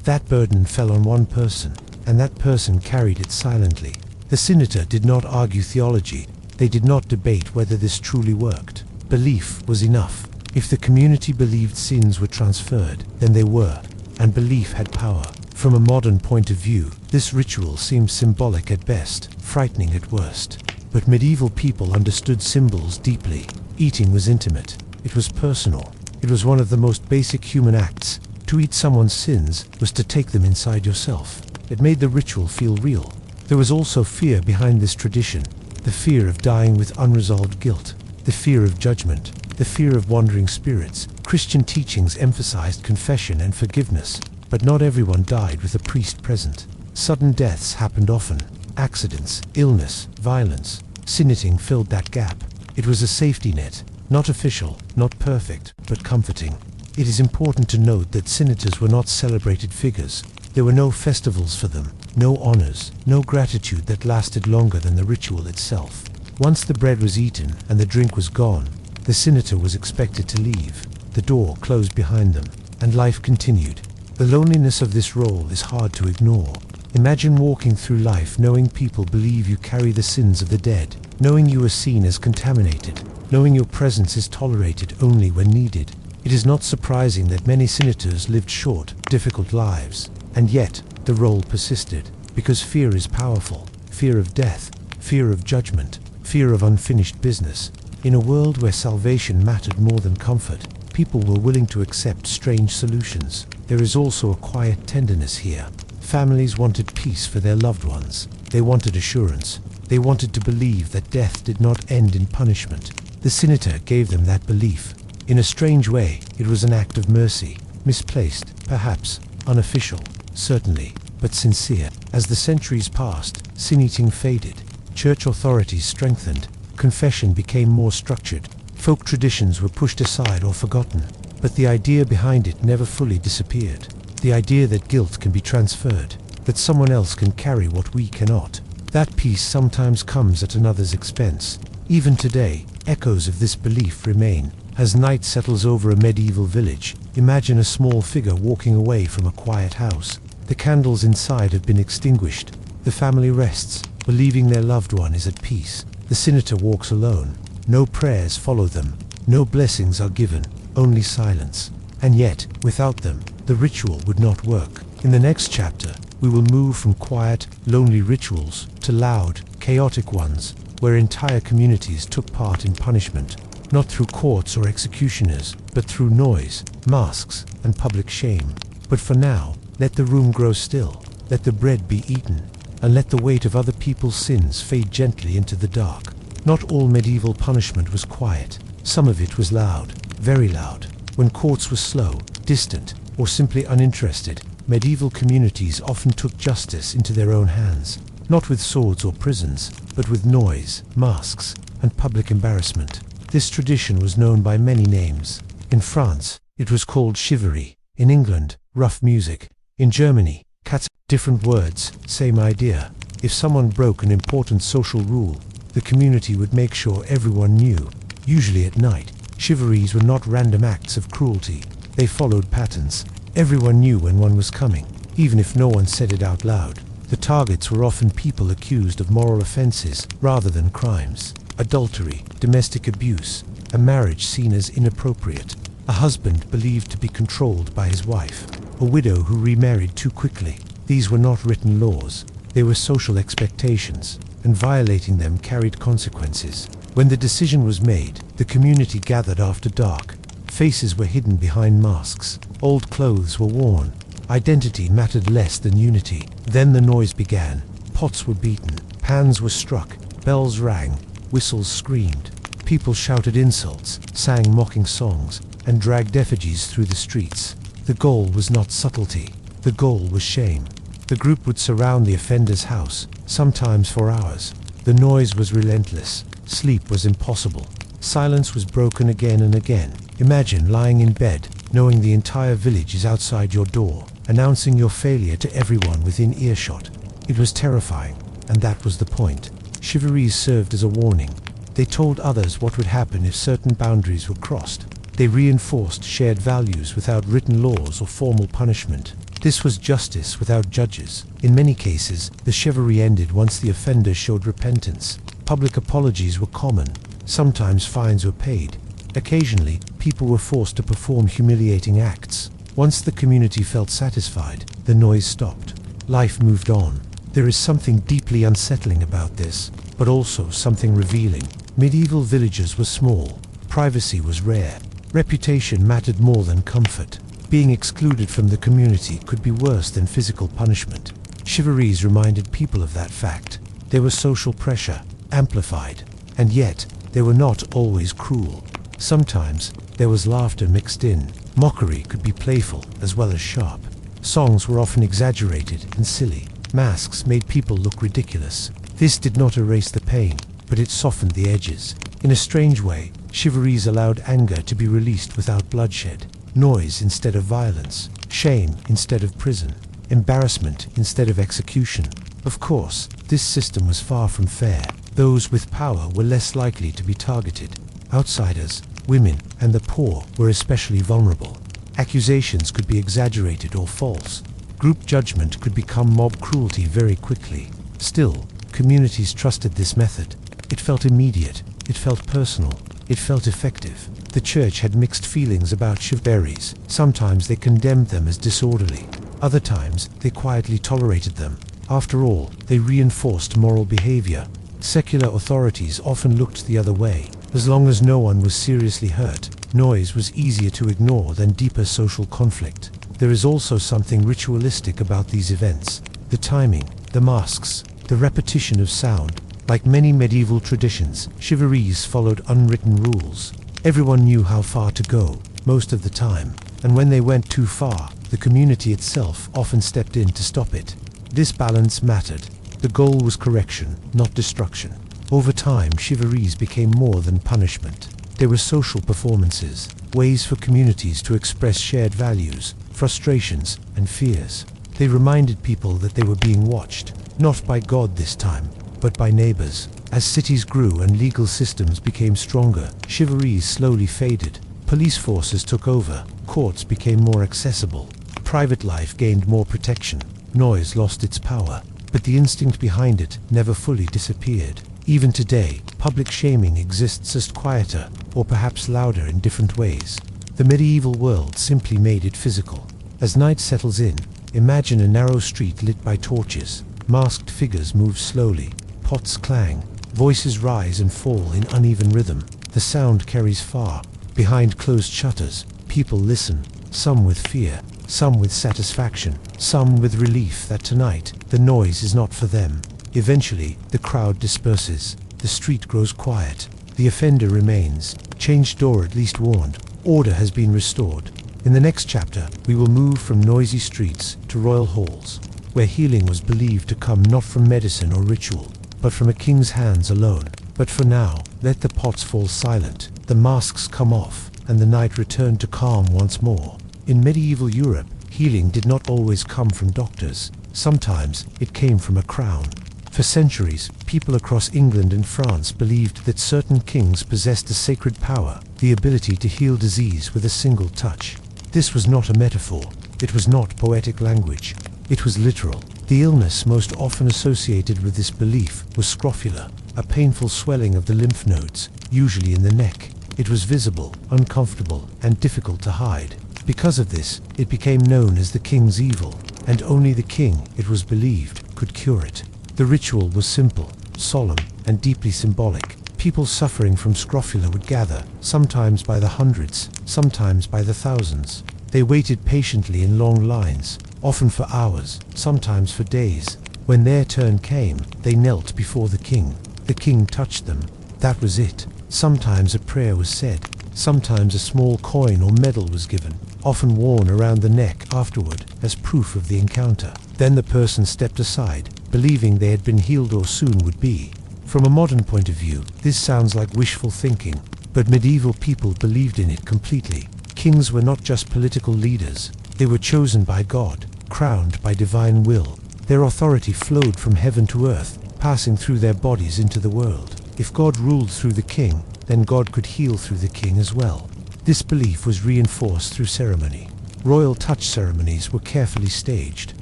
That burden fell on one person, and that person carried it silently. The sinner did not argue theology. They did not debate whether this truly worked. Belief was enough. If the community believed sins were transferred, then they were, and belief had power. From a modern point of view, this ritual seems symbolic at best, frightening at worst. But medieval people understood symbols deeply. Eating was intimate. It was personal. It was one of the most basic human acts. To eat someone's sins was to take them inside yourself. It made the ritual feel real. There was also fear behind this tradition, the fear of dying with unresolved guilt. the fear of judgment, the fear of wandering spirits. Christian teachings emphasized confession and forgiveness, but not everyone died with a priest present. Sudden deaths happened often. Accidents, illness, violence. Sin-eating filled that gap. It was a safety net, not official, not perfect, but comforting. It is important to note that sin-eaters were not celebrated figures. There were no festivals for them, no honors, no gratitude that lasted longer than the ritual itself. Once the bread was eaten and the drink was gone, the sin-eater was expected to leave. The door closed behind them, and life continued. The loneliness of this role is hard to ignore. Imagine walking through life knowing people believe you carry the sins of the dead, knowing you are seen as contaminated, knowing your presence is tolerated only when needed. It is not surprising that many sin-eaters lived short, difficult lives, and yet the role persisted, because fear is powerful. Fear of death, fear of judgment, fear of unfinished business. In a world where salvation mattered more than comfort, people were willing to accept strange solutions. There is also a quiet tenderness here. Families wanted peace for their loved ones. They wanted assurance. They wanted to believe that death did not end in punishment. The sin-eater gave them that belief. In a strange way, it was an act of mercy, misplaced, perhaps, unofficial, certainly, but sincere. As the centuries passed, sin-eating faded. Church authorities strengthened. Confession became more structured. Folk traditions were pushed aside or forgotten, but the idea behind it never fully disappeared. The idea that guilt can be transferred, that someone else can carry what we cannot. That peace sometimes comes at another's expense. Even today, echoes of this belief remain. As night settles over a medieval village, imagine a small figure walking away from a quiet house. The candles inside have been extinguished. The family rests, believing their loved one is at peace. The sin-eater walks alone. No prayers follow them. No blessings are given, only silence. And yet, without them, the ritual would not work. In the next chapter, we will move from quiet, lonely rituals to loud, chaotic ones, where entire communities took part in punishment, not through courts or executioners, but through noise, masks, and public shame. But for now, let the room grow still, let the bread be eaten, and let the weight of other people's sins fade gently into the dark. Not all medieval punishment was quiet. Some of it was loud, very loud. When courts were slow, distant, or simply uninterested, medieval communities often took justice into their own hands, not with swords or prisons, but with noise, masks, and public embarrassment. This tradition was known by many names. In France, it was called chivalry. In England, rough music. In Germany, cats. Different words, same idea. If someone broke an important social rule, the community would make sure everyone knew. Usually at night, chivalries were not random acts of cruelty. They followed patterns. Everyone knew when one was coming, even if no one said it out loud. The targets were often people accused of moral offenses rather than crimes. Adultery, domestic abuse, a marriage seen as inappropriate, a husband believed to be controlled by his wife, a widow who remarried too quickly. These were not written laws. They were social expectations, and violating them carried consequences. When the decision was made, the community gathered after dark. Faces were hidden behind masks. Old clothes were worn. Identity mattered less than unity. Then the noise began. Pots were beaten. Pans were struck. Bells rang. Whistles screamed. People shouted insults, sang mocking songs, and dragged effigies through the streets. The goal was not subtlety. The goal was shame. The group would surround the offender's house, sometimes for hours. The noise was relentless. Sleep was impossible. Silence was broken again and again. Imagine lying in bed, knowing the entire village is outside your door, announcing your failure to everyone within earshot. It was terrifying, and that was the point. Chivalries served as a warning. They told others what would happen if certain boundaries were crossed. They reinforced shared values without written laws or formal punishment. This was justice without judges. In many cases, the chivalry ended once the offender showed repentance. Public apologies were common. Sometimes fines were paid. Occasionally, people were forced to perform humiliating acts. Once the community felt satisfied, the noise stopped. Life moved on. There is something deeply unsettling about this, but also something revealing. Medieval villages were small. Privacy was rare. Reputation mattered more than comfort. Being excluded from the community could be worse than physical punishment. Chivalries reminded people of that fact. There was social pressure, amplified, and yet, they were not always cruel. Sometimes there was laughter mixed in. Mockery could be playful as well as sharp. Songs were often exaggerated and silly. Masks made people look ridiculous. This did not erase the pain, but it softened the edges. In a strange way, chivalries allowed anger to be released without bloodshed. Noise instead of violence. Shame instead of prison. Embarrassment instead of execution. Of course, this system was far from fair. Those with power were less likely to be targeted. Outsiders, women, and the poor were especially vulnerable. Accusations could be exaggerated or false. Group judgment could become mob cruelty very quickly. Still, communities trusted this method. It felt immediate, it felt personal, it felt effective. The church had mixed feelings about chivalries. Sometimes they condemned them as disorderly. Other times, they quietly tolerated them. After all, they reinforced moral behavior. Secular authorities often looked the other way. As long as no one was seriously hurt, noise was easier to ignore than deeper social conflict. There is also something ritualistic about these events. The timing, the masks, the repetition of sound. Like many medieval traditions, chivalries followed unwritten rules. Everyone knew how far to go, most of the time, and when they went too far, the community itself often stepped in to stop it. This balance mattered. The goal was correction, not destruction. Over time, chivalries became more than punishment. They were social performances, ways for communities to express shared values, frustrations, and fears. They reminded people that they were being watched, not by God this time, but by neighbors. As cities grew and legal systems became stronger, chivalries slowly faded. Police forces took over, courts became more accessible, private life gained more protection, noise lost its power, but the instinct behind it never fully disappeared. Even today, public shaming exists as quieter, or perhaps louder in different ways. The medieval world simply made it physical. As night settles in, imagine a narrow street lit by torches. Masked figures move slowly, pots clang, voices rise and fall in uneven rhythm. The sound carries far. Behind closed shutters, people listen, some with fear, some with satisfaction, some with relief that tonight the noise is not for them. Eventually, the crowd disperses. The street grows quiet. The offender remains, changed or at least warned. Order has been restored. In the next chapter, we will move from noisy streets to royal halls, where healing was believed to come not from medicine or ritual, but from a king's hands alone. But for now, let the pots fall silent, the masks come off, and the night return to calm once more. In medieval Europe, healing did not always come from doctors. Sometimes it came from a crown. For centuries, people across England and France believed that certain kings possessed a sacred power, the ability to heal disease with a single touch. This was not a metaphor. It was not poetic language. It was literal. The illness most often associated with this belief was scrofula, a painful swelling of the lymph nodes, usually in the neck. It was visible, uncomfortable, and difficult to hide. Because of this, it became known as the king's evil, and only the king, it was believed, could cure it. The ritual was simple, solemn, and deeply symbolic. People suffering from scrofula would gather, sometimes by the hundreds, sometimes by the thousands. They waited patiently in long lines, often for hours, sometimes for days. When their turn came, they knelt before the king. The king touched them. That was it. Sometimes a prayer was said. Sometimes a small coin or medal was given, often worn around the neck afterward as proof of the encounter. Then the person stepped aside, believing they had been healed or soon would be. From a modern point of view, this sounds like wishful thinking, but medieval people believed in it completely. Kings were not just political leaders. They were chosen by God, crowned by divine will. Their authority flowed from heaven to earth, passing through their bodies into the world. If God ruled through the king, then God could heal through the king as well. This belief was reinforced through ceremony. Royal touch ceremonies were carefully staged.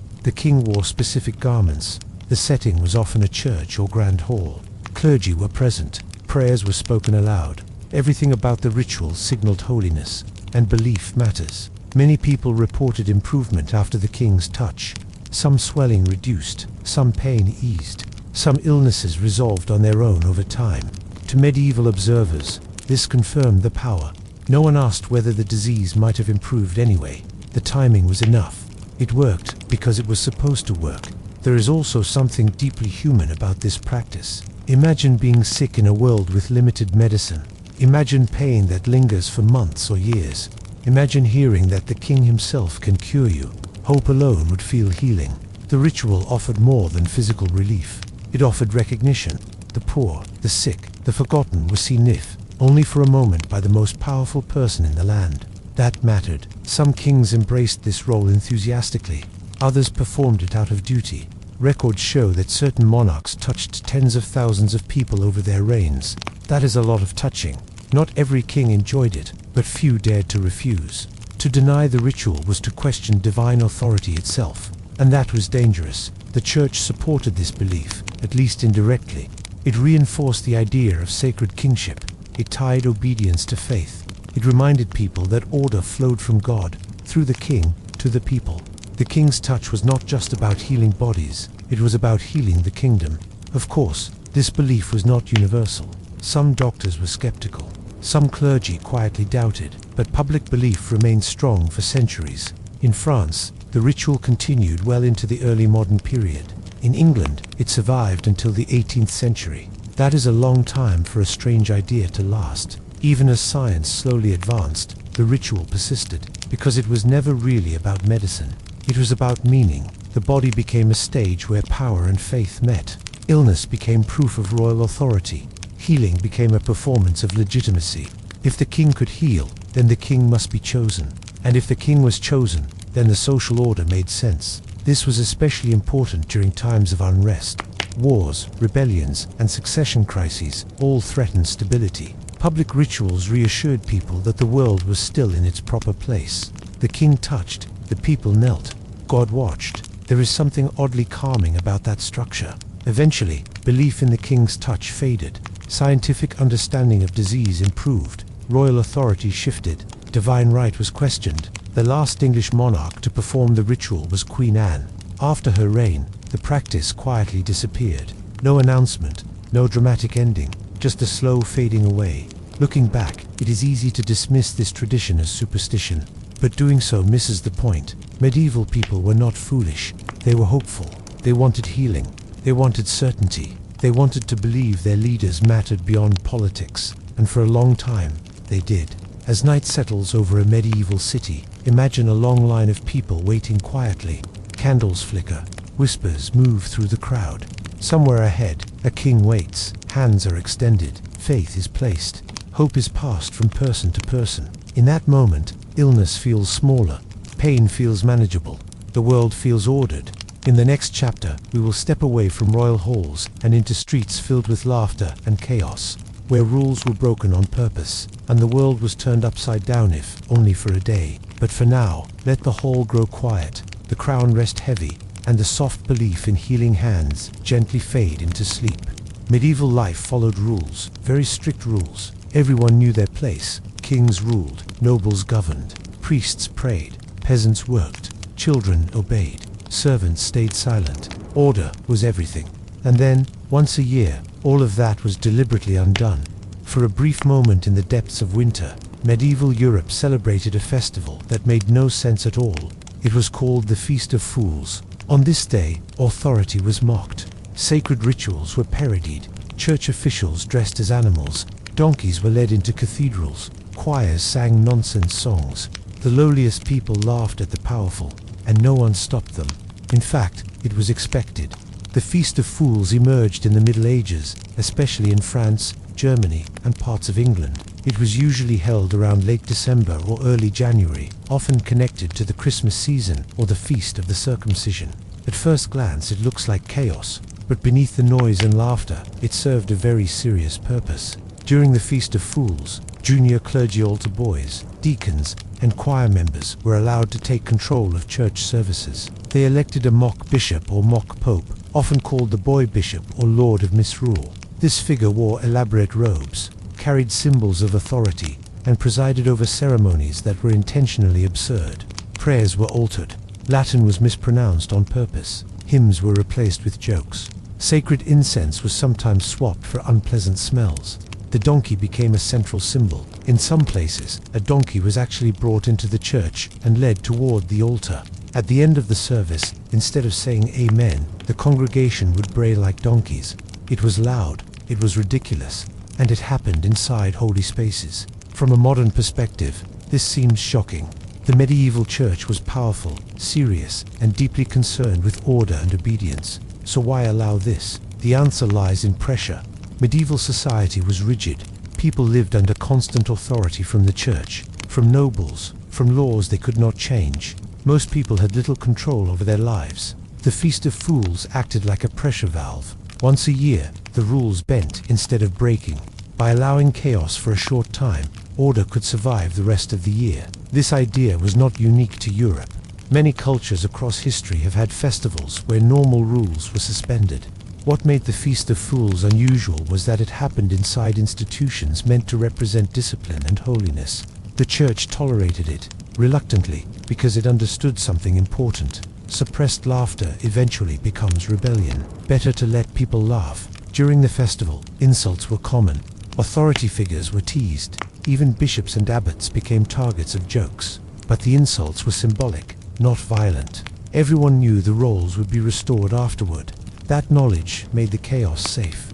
The king wore specific garments. The setting was often a church or grand hall. Clergy were present. Prayers were spoken aloud. Everything about the ritual signaled holiness, and belief matters. Many people reported improvement after the king's touch. Some swelling reduced, some pain eased, some illnesses resolved on their own over time. To medieval observers, this confirmed the power. No one asked whether the disease might have improved anyway. The timing was enough. It worked because it was supposed to work. There is also something deeply human about this practice. Imagine being sick in a world with limited medicine. Imagine pain that lingers for months or years. Imagine hearing that the king himself can cure you. Hope alone would feel healing. The ritual offered more than physical relief. It offered recognition. The poor, the sick, the forgotten were seen if only for a moment by the most powerful person in the land. That mattered. Some kings embraced this role enthusiastically. Others performed it out of duty. Records show that certain monarchs touched tens of thousands of people over their reigns. That is a lot of touching. Not every king enjoyed it, but few dared to refuse. To deny the ritual was to question divine authority itself, and that was dangerous. The church supported this belief, at least indirectly. It reinforced the idea of sacred kingship. It tied obedience to faith. It reminded people that order flowed from God, through the king, to the people. The king's touch was not just about healing bodies, it was about healing the kingdom. Of course, this belief was not universal. Some doctors were skeptical. Some clergy quietly doubted, but public belief remained strong for centuries. In France, the ritual continued well into the early modern period. In England, it survived until the 18th century. That is a long time for a strange idea to last. Even as science slowly advanced, the ritual persisted, because it was never really about medicine. It was about meaning. The body became a stage where power and faith met. Illness became proof of royal authority. Healing became a performance of legitimacy. If the king could heal, then the king must be chosen. And if the king was chosen, then the social order made sense. This was especially important during times of unrest. Wars, rebellions, and succession crises all threatened stability. Public rituals reassured people that the world was still in its proper place. The king touched, the people knelt, God watched. There is something oddly calming about that structure. Eventually, belief in the king's touch faded. Scientific understanding of disease improved. Royal authority shifted. Divine right was questioned. The last English monarch to perform the ritual was Queen Anne. After her reign, the practice quietly disappeared. No announcement, no dramatic ending, just a slow fading away. Looking back, it is easy to dismiss this tradition as superstition. But doing so misses the point. Medieval people were not foolish. They were hopeful. They wanted healing. They wanted certainty. They wanted to believe their leaders mattered beyond politics. And for a long time, they did. As night settles over a medieval city, imagine a long line of people waiting quietly. Candles flicker. Whispers move through the crowd. Somewhere ahead, a king waits. Hands are extended. Faith is placed. Hope is passed from person to person. In that moment, illness feels smaller. Pain feels manageable. The world feels ordered. In the next chapter, we will step away from royal halls and into streets filled with laughter and chaos, where rules were broken on purpose, and the world was turned upside down if only for a day. But for now, let the hall grow quiet, the crown rest heavy, and the soft belief in healing hands gently fade into sleep. Medieval life followed rules, very strict rules. Everyone knew their place. Kings ruled, nobles governed, priests prayed, peasants worked, children obeyed, servants stayed silent. Order was everything. And then, once a year, all of that was deliberately undone. For a brief moment in the depths of winter, medieval Europe celebrated a festival that made no sense at all. It was called the Feast of Fools. On this day, authority was mocked. Sacred rituals were parodied. Church officials dressed as animals. Donkeys were led into cathedrals. Choirs sang nonsense songs. The lowliest people laughed at the powerful, and no one stopped them. In fact, it was expected. The Feast of Fools emerged in the Middle Ages, especially in France, Germany, and parts of England. It was usually held around late December or early January, often connected to the Christmas season or the Feast of the Circumcision. At first glance, it looks like chaos, but beneath the noise and laughter, it served a very serious purpose. During the Feast of Fools, junior clergy altar boys, deacons, and choir members were allowed to take control of church services. They elected a mock bishop or mock pope, often called the boy bishop or lord of misrule. This figure wore elaborate robes, carried symbols of authority, and presided over ceremonies that were intentionally absurd. Prayers were altered. Latin was mispronounced on purpose. Hymns were replaced with jokes. Sacred incense was sometimes swapped for unpleasant smells. The donkey became a central symbol. In some places, a donkey was actually brought into the church and led toward the altar. At the end of the service, instead of saying Amen, the congregation would bray like donkeys. It was loud, it was ridiculous, and it happened inside holy spaces. From a modern perspective, this seems shocking. The medieval church was powerful, serious, and deeply concerned with order and obedience. So why allow this? The answer lies in pressure. Medieval society was rigid. People lived under constant authority from the church, from nobles, from laws they could not change. Most people had little control over their lives. The Feast of Fools acted like a pressure valve. Once a year, the rules bent instead of breaking. By allowing chaos for a short time, order could survive the rest of the year. This idea was not unique to Europe. Many cultures across history have had festivals where normal rules were suspended. What made the Feast of Fools unusual was that it happened inside institutions meant to represent discipline and holiness. The church tolerated it, reluctantly, because it understood something important. Suppressed laughter eventually becomes rebellion. Better to let people laugh. During the festival, insults were common. Authority figures were teased. Even bishops and abbots became targets of jokes. But the insults were symbolic, not violent. Everyone knew the roles would be restored afterward. That knowledge made the chaos safe.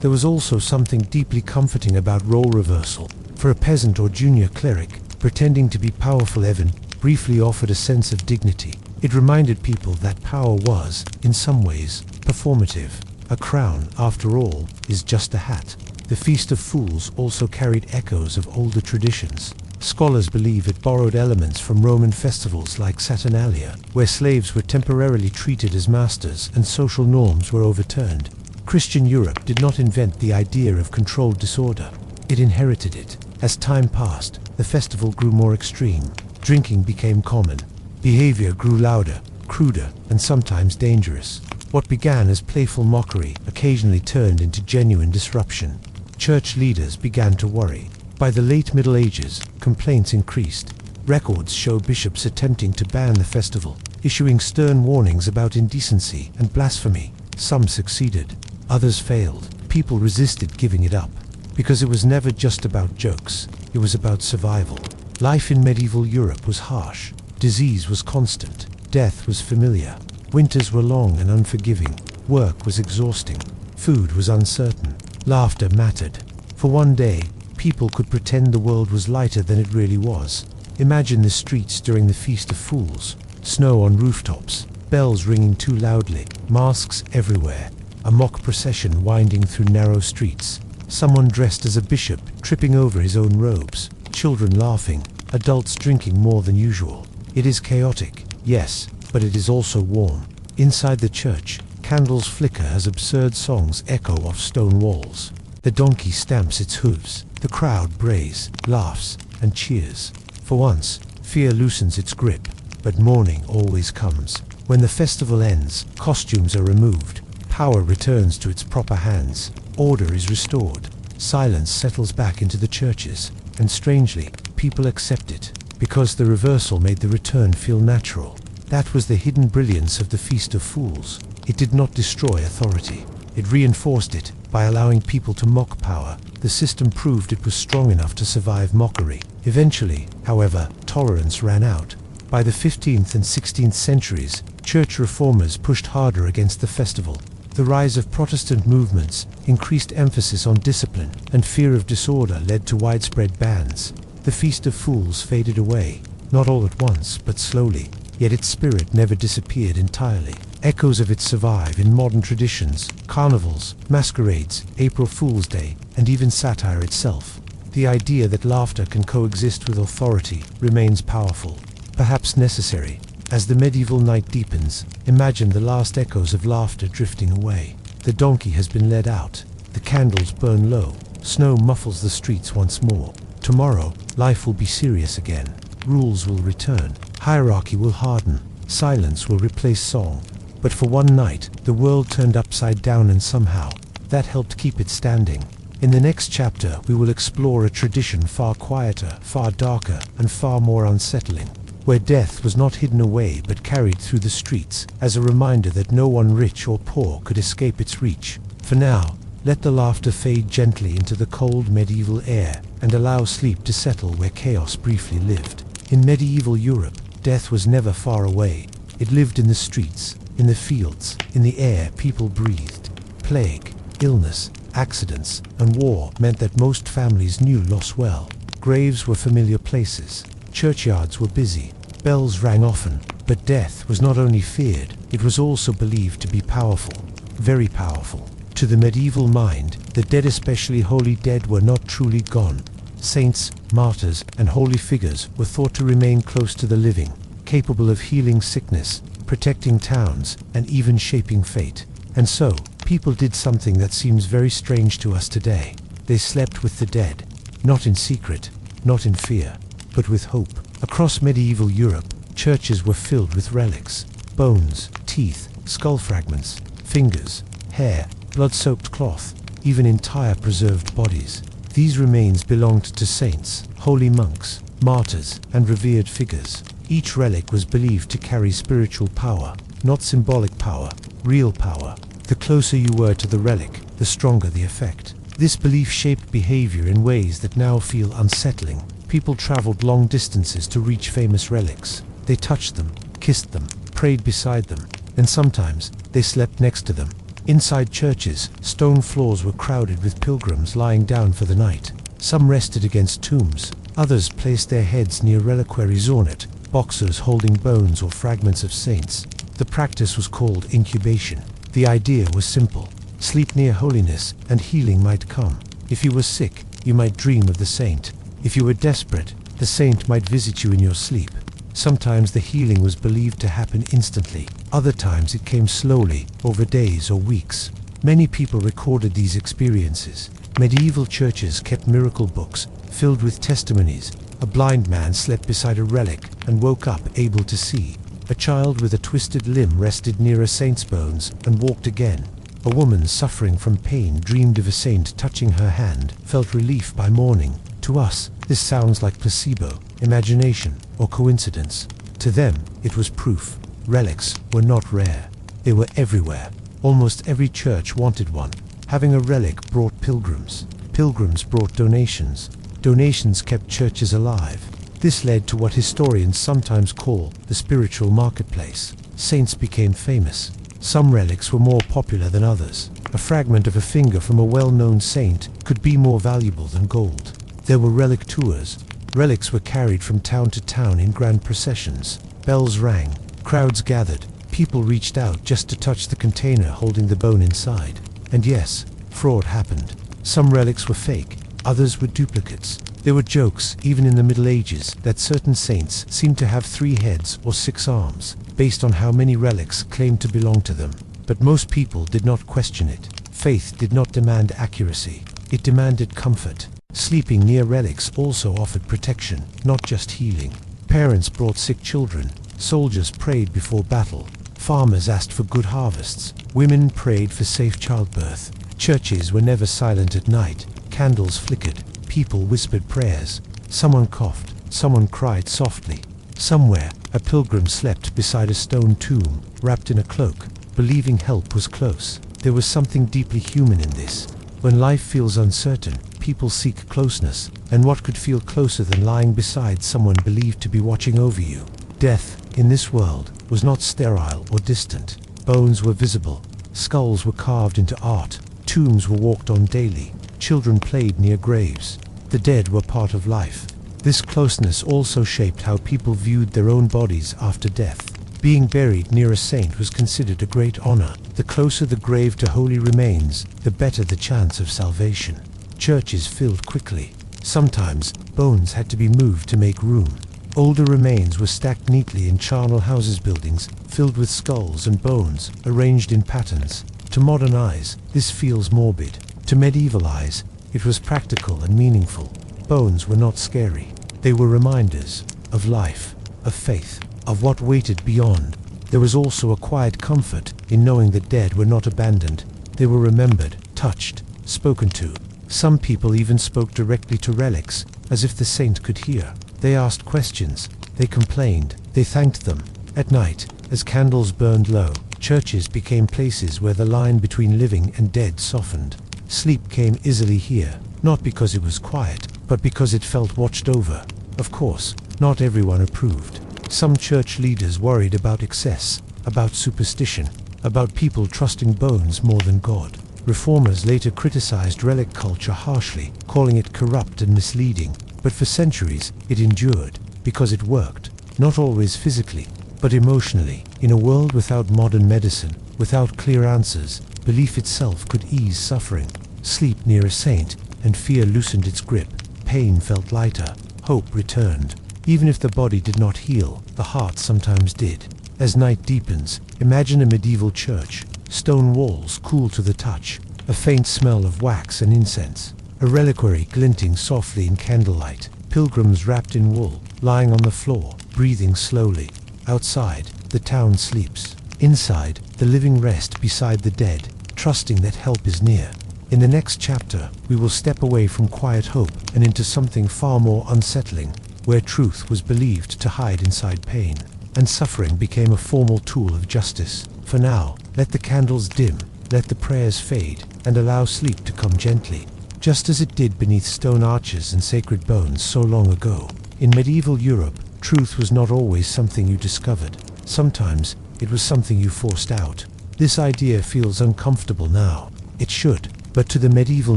There was also something deeply comforting about role reversal. For a peasant or junior cleric, pretending to be powerful Evan briefly offered a sense of dignity. It reminded people that power was, in some ways, performative. A crown, after all, is just a hat. The Feast of Fools also carried echoes of older traditions. Scholars believe it borrowed elements from Roman festivals like Saturnalia, where slaves were temporarily treated as masters and social norms were overturned. Christian Europe did not invent the idea of controlled disorder. It inherited it. As time passed, the festival grew more extreme. Drinking became common. Behavior grew louder, cruder, and sometimes dangerous. What began as playful mockery occasionally turned into genuine disruption. Church leaders began to worry. By the late Middle Ages, complaints increased. Records show bishops attempting to ban the festival, issuing stern warnings about indecency and blasphemy. Some succeeded, others failed. People resisted giving it up, because it was never just about jokes, it was about survival. Life in medieval Europe was harsh. Disease was constant. Death was familiar. Winters were long and unforgiving. Work was exhausting. Food was uncertain. Laughter mattered. For one day, people could pretend the world was lighter than it really was. Imagine the streets during the Feast of Fools. Snow on rooftops, bells ringing too loudly, masks everywhere, a mock procession winding through narrow streets, someone dressed as a bishop tripping over his own robes, children laughing, adults drinking more than usual. It is chaotic, yes, but it is also warm. Inside the church, candles flicker as absurd songs echo off stone walls. The donkey stamps its hooves. The crowd brays, laughs, and cheers. For once, fear loosens its grip, but morning always comes. When the festival ends, costumes are removed. Power returns to its proper hands. Order is restored. Silence settles back into the churches. And strangely, people accept it, because the reversal made the return feel natural. That was the hidden brilliance of the Feast of Fools. It did not destroy authority. It reinforced it by allowing people to mock power. The system proved it was strong enough to survive mockery. Eventually, however, tolerance ran out. By the 15th and 16th centuries, church reformers pushed harder against the festival. The rise of Protestant movements, increased emphasis on discipline, and fear of disorder led to widespread bans. The Feast of Fools faded away, not all at once, but slowly. Yet its spirit never disappeared entirely. Echoes of it survive in modern traditions, carnivals, masquerades, April Fool's Day, and even satire itself. The idea that laughter can coexist with authority remains powerful, perhaps necessary. As the medieval night deepens, imagine the last echoes of laughter drifting away. The donkey has been led out. The candles burn low. Snow muffles the streets once more. Tomorrow, life will be serious again. Rules will return. Hierarchy will harden. Silence will replace song. But for one night, the world turned upside down, and somehow, that helped keep it standing. In the next chapter, we will explore a tradition far quieter, far darker, and far more unsettling, where death was not hidden away but carried through the streets, as a reminder that no one rich or poor could escape its reach. For now, let the laughter fade gently into the cold medieval air, and allow sleep to settle where chaos briefly lived. In medieval Europe, death was never far away. It lived in the streets, in the fields, in the air people breathed. Plague, illness, accidents, and war meant that most families knew loss well. Graves were familiar places. Churchyards were busy. Bells rang often. But death was not only feared, it was also believed to be powerful. Very powerful. To the medieval mind, the dead, especially holy dead, were not truly gone. Saints, martyrs, and holy figures were thought to remain close to the living, capable of healing sickness, protecting towns, and even shaping fate. And so, people did something that seems very strange to us today. They slept with the dead, not in secret, not in fear, but with hope. Across medieval Europe, churches were filled with relics: bones, teeth, skull fragments, fingers, hair, blood-soaked cloth, even entire preserved bodies. These remains belonged to saints, holy monks, martyrs, and revered figures. Each relic was believed to carry spiritual power, not symbolic power, real power. The closer you were to the relic, the stronger the effect. This belief shaped behavior in ways that now feel unsettling. People traveled long distances to reach famous relics. They touched them, kissed them, prayed beside them, and sometimes they slept next to them. Inside churches, stone floors were crowded with pilgrims lying down for the night. Some rested against tombs, others placed their heads near reliquaries ornate, boxes holding bones or fragments of saints. The practice was called incubation. The idea was simple: sleep near holiness, and healing might come. If you were sick, you might dream of the saint. If you were desperate, the saint might visit you in your sleep. Sometimes the healing was believed to happen instantly. Other times it came slowly, over days or weeks. Many people recorded these experiences. Medieval churches kept miracle books filled with testimonies. A blind man slept beside a relic and woke up able to see. A child with a twisted limb rested near a saint's bones and walked again. A woman suffering from pain dreamed of a saint touching her hand, felt relief by morning. To us, this sounds like placebo, imagination, or coincidence. To them, it was proof. Relics were not rare. They were everywhere. Almost every church wanted one. Having a relic brought pilgrims. Pilgrims brought donations. Donations kept churches alive. This led to what historians sometimes call the spiritual marketplace. Saints became famous. Some relics were more popular than others. A fragment of a finger from a well-known saint could be more valuable than gold. There were relic tours. Relics were carried from town to town in grand processions. Bells rang. Crowds gathered. People reached out just to touch the container holding the bone inside. And yes, fraud happened. Some relics were fake. Others were duplicates. There were jokes, even in the Middle Ages, that certain saints seemed to have 3 heads or 6 arms, based on how many relics claimed to belong to them. But most people did not question it. Faith did not demand accuracy. It demanded comfort. Sleeping near relics also offered protection, not just healing. Parents brought sick children. Soldiers prayed before battle. Farmers asked for good harvests. Women prayed for safe childbirth. Churches were never silent at night. Candles flickered. People whispered prayers. Someone coughed. Someone cried softly. Somewhere, a pilgrim slept beside a stone tomb, wrapped in a cloak, believing help was close. There was something deeply human in this. When life feels uncertain, people seek closeness, and what could feel closer than lying beside someone believed to be watching over you? Death, in this world, was not sterile or distant. Bones were visible. Skulls were carved into art. Tombs were walked on daily. Children played near graves. The dead were part of life. This closeness also shaped how people viewed their own bodies after death. Being buried near a saint was considered a great honor. The closer the grave to holy remains, the better the chance of salvation. Churches filled quickly. Sometimes, bones had to be moved to make room. Older remains were stacked neatly in charnel houses buildings, filled with skulls and bones, arranged in patterns. To modern eyes, this feels morbid. To medieval eyes, it was practical and meaningful. Bones were not scary. They were reminders of life, of faith, of what waited beyond. There was also a quiet comfort in knowing the dead were not abandoned. They were remembered, touched, spoken to. Some people even spoke directly to relics, as if the saint could hear. They asked questions. They complained. They thanked them. At night, as candles burned low, churches became places where the line between living and dead softened. Sleep came easily here, not because it was quiet, but because it felt watched over. Of course, not everyone approved. Some church leaders worried about excess, about superstition, about people trusting bones more than God. Reformers later criticized relic culture harshly, calling it corrupt and misleading, but for centuries it endured, because it worked, not always physically, but emotionally. In a world without modern medicine, without clear answers, belief itself could ease suffering. Sleep near a saint, and fear loosened its grip. Pain felt lighter, hope returned. Even if the body did not heal, the heart sometimes did. As night deepens, imagine a medieval church, stone walls cool to the touch, a faint smell of wax and incense, a reliquary glinting softly in candlelight, pilgrims wrapped in wool, lying on the floor, breathing slowly. Outside, the town sleeps. Inside, the living rest beside the dead, trusting that help is near. In the next chapter, we will step away from quiet hope and into something far more unsettling, where truth was believed to hide inside pain, and suffering became a formal tool of justice. For now, let the candles dim, let the prayers fade, and allow sleep to come gently, just as it did beneath stone arches and sacred bones so long ago. In medieval Europe, truth was not always something you discovered. Sometimes, it was something you forced out. This idea feels uncomfortable now. It should, but to the medieval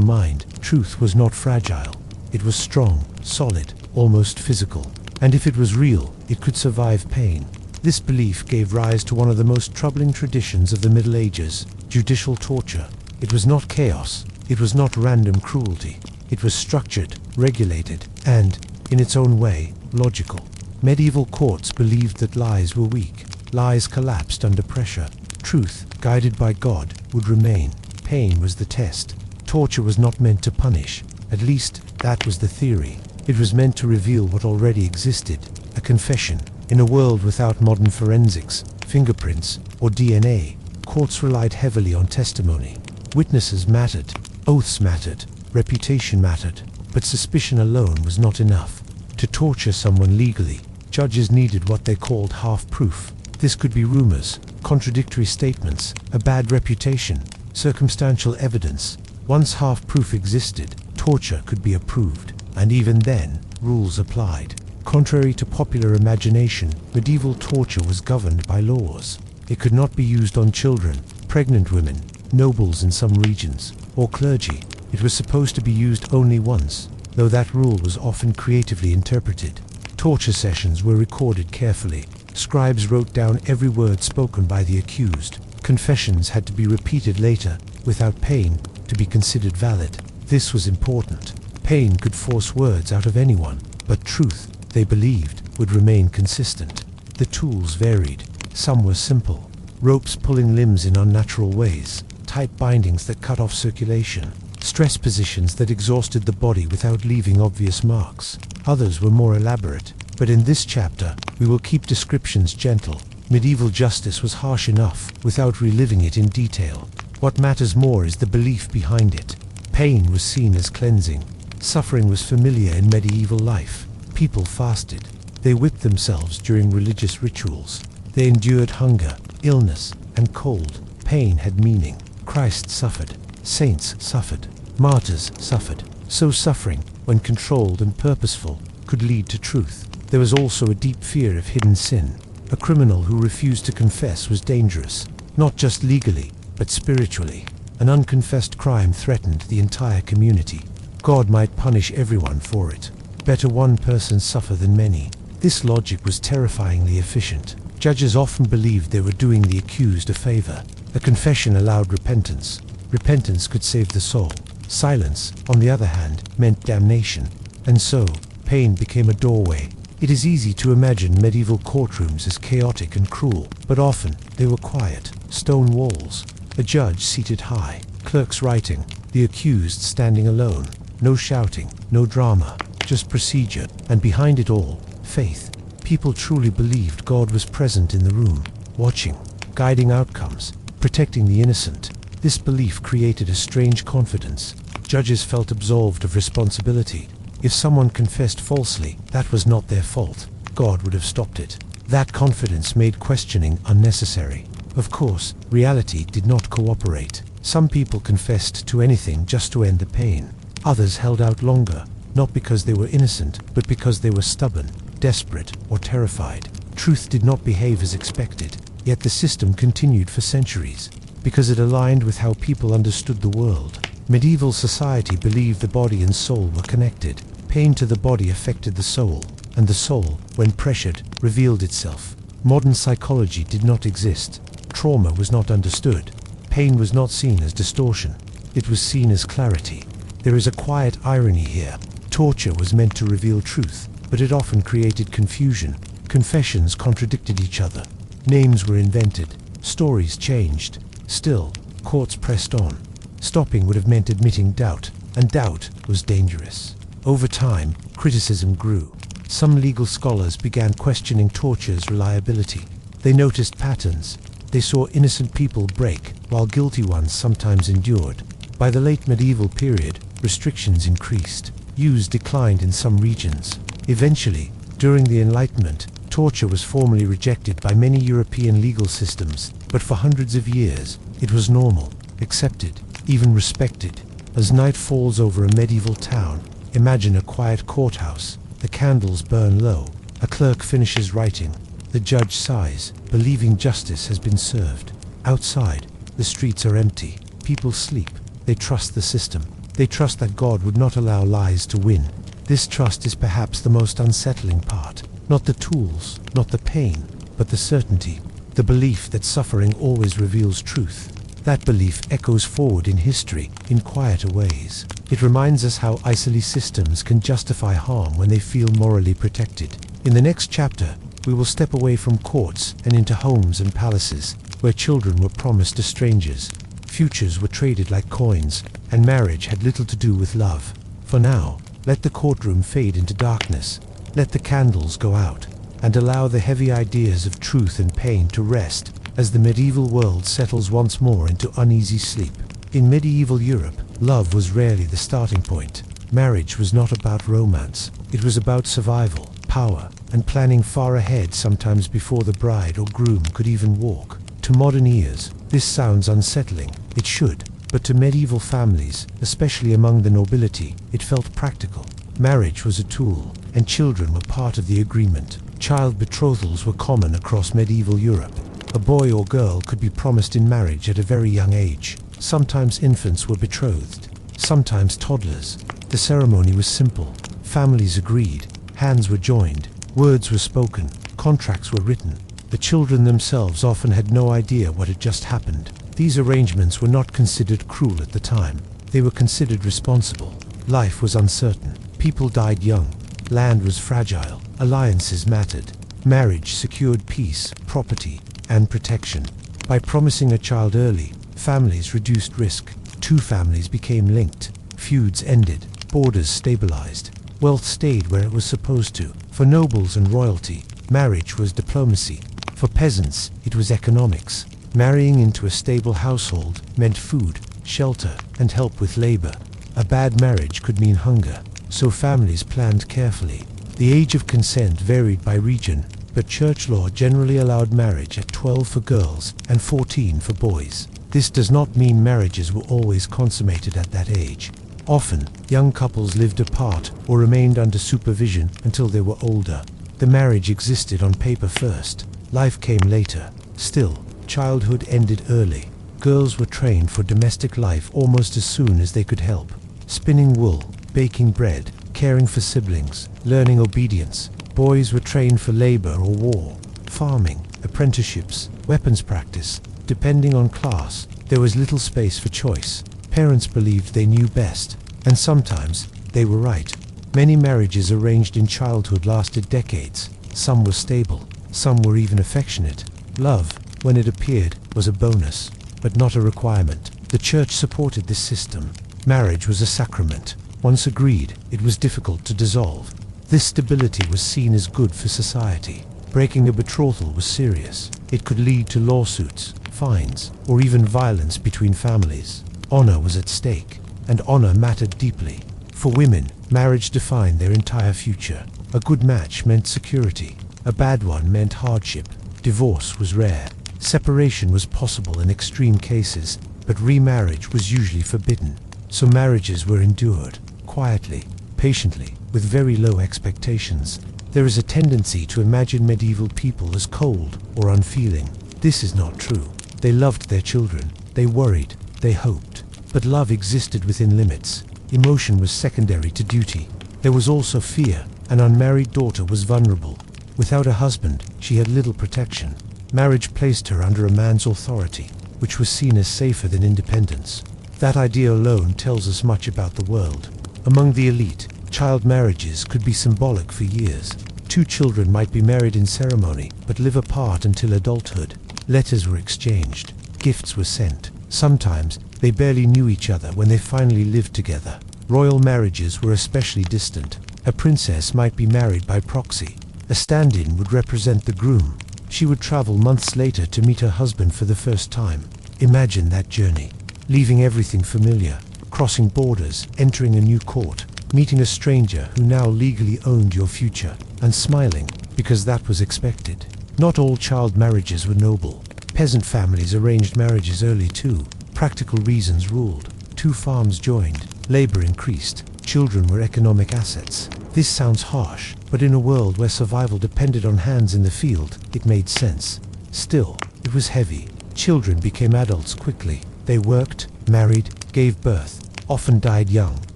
mind, truth was not fragile. It was strong, solid, almost physical. And if it was real, it could survive pain. This belief gave rise to one of the most troubling traditions of the Middle Ages, judicial torture. It was not chaos. It was not random cruelty. It was structured, regulated, and, in its own way, logical. Medieval courts believed that lies were weak. Lies collapsed under pressure. Truth, guided by God, would remain. Pain was the test. Torture was not meant to punish. At least, that was the theory. It was meant to reveal what already existed, a confession. In a world without modern forensics, fingerprints, or DNA, courts relied heavily on testimony. Witnesses mattered, oaths mattered, reputation mattered, but suspicion alone was not enough. To torture someone legally, judges needed what they called half-proof. This could be rumors, contradictory statements, a bad reputation, circumstantial evidence. Once half-proof existed, torture could be approved, and even then, rules applied. Contrary to popular imagination, medieval torture was governed by laws. It could not be used on children, pregnant women, nobles in some regions, or clergy. It was supposed to be used only once, though that rule was often creatively interpreted. Torture sessions were recorded carefully. Scribes wrote down every word spoken by the accused. Confessions had to be repeated later, without pain, to be considered valid. This was important. Pain could force words out of anyone, but truth, they believed, would remain consistent. The tools varied. Some were simple. Ropes pulling limbs in unnatural ways, tight bindings that cut off circulation, stress positions that exhausted the body without leaving obvious marks. Others were more elaborate, but in this chapter, we will keep descriptions gentle. Medieval justice was harsh enough, without reliving it in detail. What matters more is the belief behind it. Pain was seen as cleansing. Suffering was familiar in medieval life. People fasted. They whipped themselves during religious rituals. They endured hunger, illness, and cold. Pain had meaning. Christ suffered. Saints suffered. Martyrs suffered. So suffering, when controlled and purposeful, could lead to truth. There was also a deep fear of hidden sin. A criminal who refused to confess was dangerous, not just legally, but spiritually. An unconfessed crime threatened the entire community. God might punish everyone for it. Better one person suffer than many. This logic was terrifyingly efficient. Judges often believed they were doing the accused a favor. A confession allowed repentance. Repentance could save the soul. Silence, on the other hand, meant damnation. And so, pain became a doorway. It is easy to imagine medieval courtrooms as chaotic and cruel, but often they were quiet. Stone walls, a judge seated high, clerks writing, the accused standing alone. No shouting, no drama, just procedure, and behind it all, faith. People truly believed God was present in the room, watching, guiding outcomes, protecting the innocent. This belief created a strange confidence. Judges felt absolved of responsibility. If someone confessed falsely, that was not their fault. God would have stopped it. That confidence made questioning unnecessary. Of course, reality did not cooperate. Some people confessed to anything just to end the pain. Others held out longer, not because they were innocent, but because they were stubborn, desperate, or terrified. Truth did not behave as expected, yet the system continued for centuries. because it aligned with how people understood the world. Medieval society believed the body and soul were connected. Pain to the body affected the soul, and the soul, when pressured, revealed itself. Modern psychology did not exist. Trauma was not understood. Pain was not seen as distortion. It was seen as clarity. There is a quiet irony here. Torture was meant to reveal truth, but it often created confusion. Confessions contradicted each other. Names were invented. Stories changed. Still, courts pressed on. Stopping would have meant admitting doubt, and doubt was dangerous. Over time, criticism grew. Some legal scholars began questioning torture's reliability. They noticed patterns. They saw innocent people break, while guilty ones sometimes endured. By the late medieval period, restrictions increased. Use declined in some regions. Eventually, during the Enlightenment, torture was formally rejected by many European legal systems, but for hundreds of years, it was normal, accepted, even respected. As night falls over a medieval town, imagine a quiet courthouse. The candles burn low. A clerk finishes writing. The judge sighs, believing justice has been served. Outside, the streets are empty. People sleep. They trust the system. They trust that God would not allow lies to win. This trust is perhaps the most unsettling part. Not the tools, not the pain, but the certainty. The belief that suffering always reveals truth. That belief echoes forward in history in quieter ways. It reminds us how isolated systems can justify harm when they feel morally protected. In the next chapter, we will step away from courts and into homes and palaces, where children were promised to strangers. Futures were traded like coins, and marriage had little to do with love. For now, let the courtroom fade into darkness. Let the candles go out, and allow the heavy ideas of truth and pain to rest as the medieval world settles once more into uneasy sleep. In medieval Europe, love was rarely the starting point. Marriage was not about romance. It was about survival, power, and planning far ahead, sometimes before the bride or groom could even walk. To modern ears, this sounds unsettling. It should. But to medieval families, especially among the nobility, it felt practical. Marriage was a tool, and children were part of the agreement. Child betrothals were common across medieval Europe. A boy or girl could be promised in marriage at a very young age. Sometimes infants were betrothed, sometimes toddlers. The ceremony was simple. Families agreed, hands were joined, words were spoken, contracts were written. The children themselves often had no idea what had just happened. These arrangements were not considered cruel at the time. They were considered responsible. Life was uncertain. People died young. Land was fragile. Alliances mattered. Marriage secured peace, property, and protection. By promising a child early, families reduced risk. Two families became linked. Feuds ended. Borders stabilized. Wealth stayed where it was supposed to. For nobles and royalty, marriage was diplomacy. For peasants, it was economics. Marrying into a stable household meant food, shelter, and help with labor. A bad marriage could mean hunger, so families planned carefully. The age of consent varied by region, but church law generally allowed marriage at 12 for girls and 14 for boys. This does not mean marriages were always consummated at that age. Often, young couples lived apart or remained under supervision until they were older. The marriage existed on paper first. Life came later. Still, childhood ended early. Girls were trained for domestic life almost as soon as they could help. Spinning wool, baking bread, caring for siblings, learning obedience. Boys were trained for labor or war, farming, apprenticeships, weapons practice. Depending on class, there was little space for choice. Parents believed they knew best, and sometimes they were right. Many marriages arranged in childhood lasted decades. Some were stable, some were even affectionate. Love, when it appeared, was a bonus, but not a requirement. The church supported this system. Marriage was a sacrament. Once agreed, it was difficult to dissolve. This stability was seen as good for society. Breaking a betrothal was serious. It could lead to lawsuits, fines, or even violence between families. Honor was at stake, and honor mattered deeply. For women, marriage defined their entire future. A good match meant security. A bad one meant hardship. Divorce was rare. Separation was possible in extreme cases, but remarriage was usually forbidden. So marriages were endured, quietly, patiently, with very low expectations. There is a tendency to imagine medieval people as cold or unfeeling. This is not true. They loved their children. They worried, they hoped. But love existed within limits. Emotion was secondary to duty. There was also fear. An unmarried daughter was vulnerable. Without a husband, she had little protection. Marriage placed her under a man's authority, which was seen as safer than independence. That idea alone tells us much about the world. Among the elite, child marriages could be symbolic for years. Two children might be married in ceremony, but live apart until adulthood. Letters were exchanged. Gifts were sent. Sometimes, they barely knew each other when they finally lived together. Royal marriages were especially distant. A princess might be married by proxy. A stand-in would represent the groom. She would travel months later to meet her husband for the first time. Imagine that journey. Leaving everything familiar, crossing borders, entering a new court, meeting a stranger who now legally owned your future, and smiling, because that was expected. Not all child marriages were noble. Peasant families arranged marriages early too. Practical reasons ruled. Two farms joined. Labor increased. Children were economic assets. This sounds harsh, but in a world where survival depended on hands in the field, it made sense. Still, it was heavy. Children became adults quickly. They worked, married, gave birth, often died young.